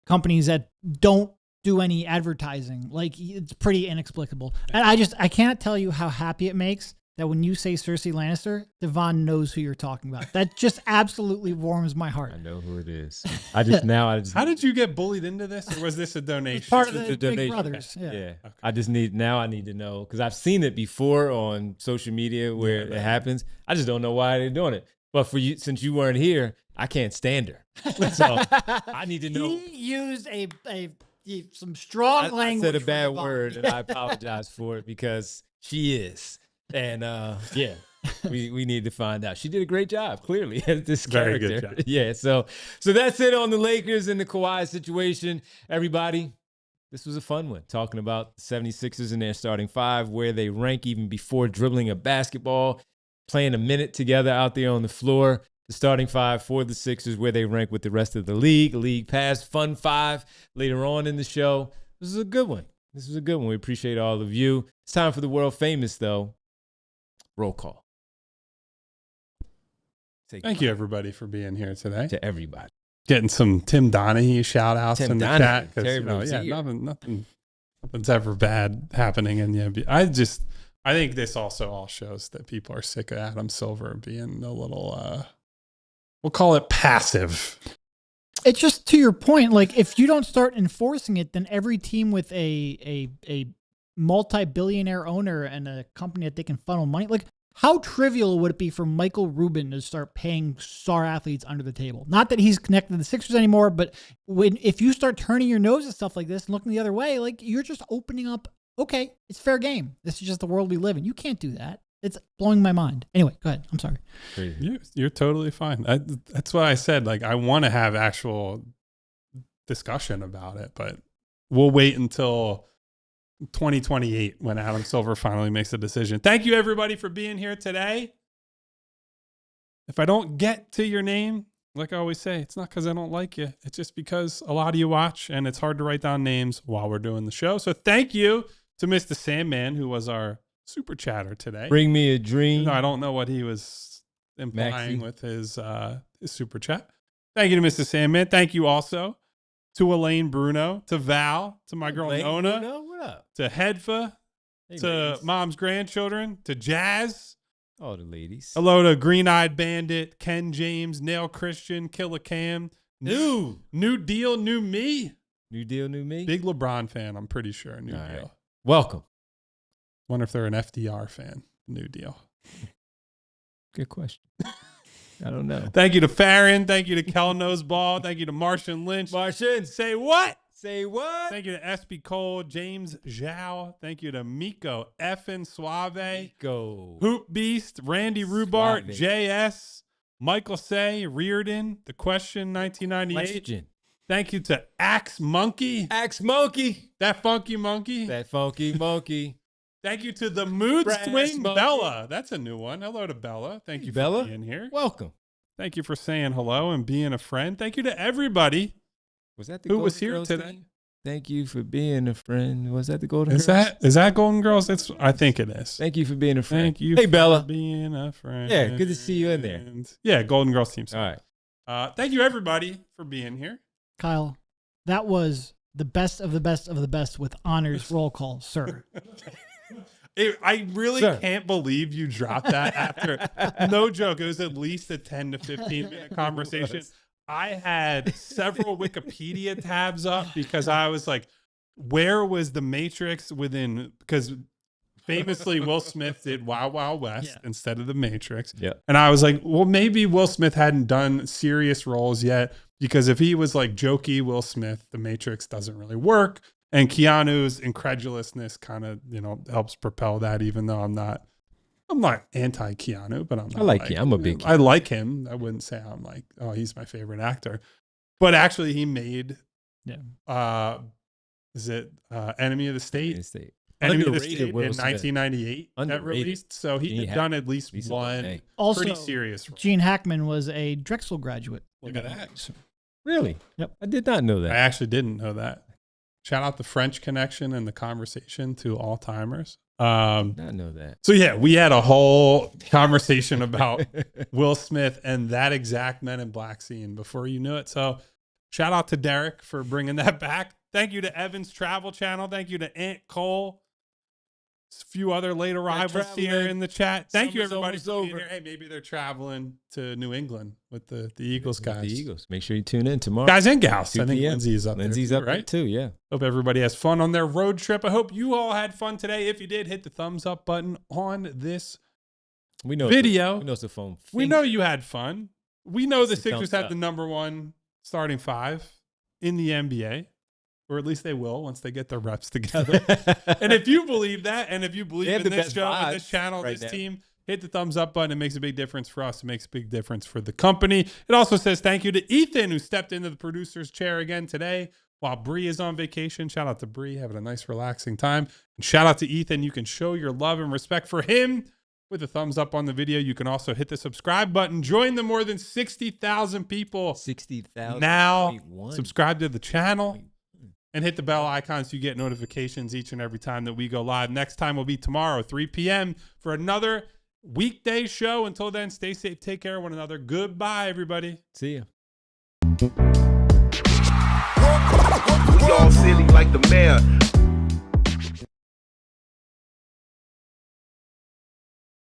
companies that don't do any advertising, like, it's pretty inexplicable. And I can't tell you how happy it makes that when you say Cersei Lannister, Devon knows who you're talking about. That just absolutely warms my heart. I know who it is. How did you get bullied into this, or was this a donation? It's part of the Big Brothers. Yeah. Okay. I need to know, because I've seen it before on social media where it happens. I just don't know why they're doing it. But for you, since you weren't here, I can't stand her. So I need to know. He used some strong language. I said a bad word, and I apologize for it because she is. And yeah, we need to find out. She did a great job, clearly, as this Very character. good job. Yeah, so that's it on the Lakers and the Kawhi situation. Everybody, this was a fun one, talking about the 76ers and their starting five, where they rank even before dribbling a basketball, playing a minute together out there on the floor. The starting five for the Sixers, where they rank with the rest of the league pass, fun five later on in the show. This is a good one. We appreciate all of you. It's time for the world famous, though. Roll call. Thank you, everybody, for being here today. To everybody. Getting some Tim Donahue shout-outs in the chat. Nothing's ever bad happening in the NBA. I think this also all shows that people are sick of Adam Silver being a little, we'll call it passive. It's just to your point, like if you don't start enforcing it, then every team with a multi-billionaire owner and a company that they can funnel money, like how trivial would it be for Michael Rubin to start paying star athletes under the table? Not that he's connected to the Sixers anymore, but if you start turning your nose at stuff like this and looking the other way, like you're just opening up, okay, it's fair game. This is just the world we live in. You can't do that. It's blowing my mind. Anyway, go ahead. I'm sorry. You're totally fine. That's what I said. Like I want to have actual discussion about it, but we'll wait until 2028 when Adam Silver finally makes a decision. Thank you, everybody, for being here today. If I don't get to your name, like I always say, it's not because I don't like you. It's just because a lot of you watch and it's hard to write down names while we're doing the show. So thank you to Mr. Sandman, who was our super chatter today. Bring me a dream. No, I don't know what he was implying with his super chat. Thank you to Mr. Sandman. Thank you also to Elaine Bruno, to Val, to my girl Nona, Bruno, what up? to Hedfa, to ladies. Mom's grandchildren, to Jazz. All the ladies. Hello to Green Eyed Bandit, Ken James, Nail Christian, Killer Cam. New deal, new me. New deal, new me. Big LeBron fan, I'm pretty sure. New deal. Right. Welcome. Wonder if they're an FDR fan. New deal. Good question. I don't know. Thank you to Farron. Thank you to Kel Noseball. Thank you to Martian Lynch. Martian. Say what? Say what? Thank you to SB Cole, James Zhao. Thank you to Miko Effin Suave. Go. Hoop Beast, Randy Rubart, Suave. JS, Michael Say, Reardon, The Question 1998. Question. Thank you to Axe Monkey. Axe Monkey. That funky monkey. That funky monkey. Thank you to the Mood Brass Swing monkey. Bella. That's a new one. Hello to Bella. Thank you Bella. for being here. Welcome. Thank you for saying hello and being a friend. Thank you to everybody Was that the who Golden was here Girls today. thing? Thank you for being a friend. Was that the Golden Is Girls? that Golden Girls? I think it is. Thank you for being a friend. Thank you. Hey, for Bella. being a friend. Yeah, good to see you in there. Yeah, Golden Girls team. All right. Thank you, everybody, for being here. Kyle, that was the best of the best of the best with honors roll call, sir. I really Sir. can't believe you dropped that after. No joke. It was at least a 10 to 15 minute conversation. I had several Wikipedia tabs up because I was like, where was the Matrix within? Because famously, Will Smith did Wild Wild West instead of the Matrix. Yeah. And I was like, well, maybe Will Smith hadn't done serious roles yet, because if he was like jokey Will Smith, the Matrix doesn't really work. And Keanu's incredulousness kind of, helps propel that, even though I'm not anti Keanu, but I'm not. I like Keanu. I'm a big I like him. I wouldn't say I'm like, oh, he's my favorite actor. But actually he made is it Enemy of the State? Enemy of the State in 1998 that released. So he had done at least one Also, pretty serious role. Gene Hackman was a Drexel graduate. Look at that. Really? Yep. I did not know that. I actually didn't know that. Shout out the French Connection and the conversation to all timers. Not know that. So yeah, we had a whole conversation about Will Smith and that exact Men in Black scene before you knew it. So shout out to Derek for bringing that back. Thank you to Evan's Travel Channel. Thank you to Aunt Cole. A few other late arrivals here in the chat. Thank you, everybody. For being here. Hey, maybe they're traveling to New England with the Eagles guys. The Eagles. Make sure you tune in tomorrow. Guys and gals. 2 I think p.m. Lindsay's up Lindsay's there. up there too, yeah. Hope everybody has fun on their road trip. I hope you all had fun today. If you did, hit the thumbs up button on this video. We know it's a phone. We know you had fun. We know the It's a Sixers thumbs had the number one starting five in the NBA. or at least they will once they get their reps together. And if you believe that, and if you believe in this show, and this channel, this team, hit the thumbs up button. It makes a big difference for us. It makes a big difference for the company. It also says thank you to Ethan, who stepped into the producer's chair again today while Bree is on vacation. Shout out to Bree, having a nice, relaxing time. And shout out to Ethan. You can show your love and respect for him with a thumbs up on the video. You can also hit the subscribe button. Join the more than 60,000 people 60,000 now. Subscribe to the channel. And hit the bell icon so you get notifications each and every time that we go live. Next time will be tomorrow, 3 p.m. for another weekday show. Until then, stay safe, take care of one another. Goodbye, everybody. See ya. We all silly like the mayor.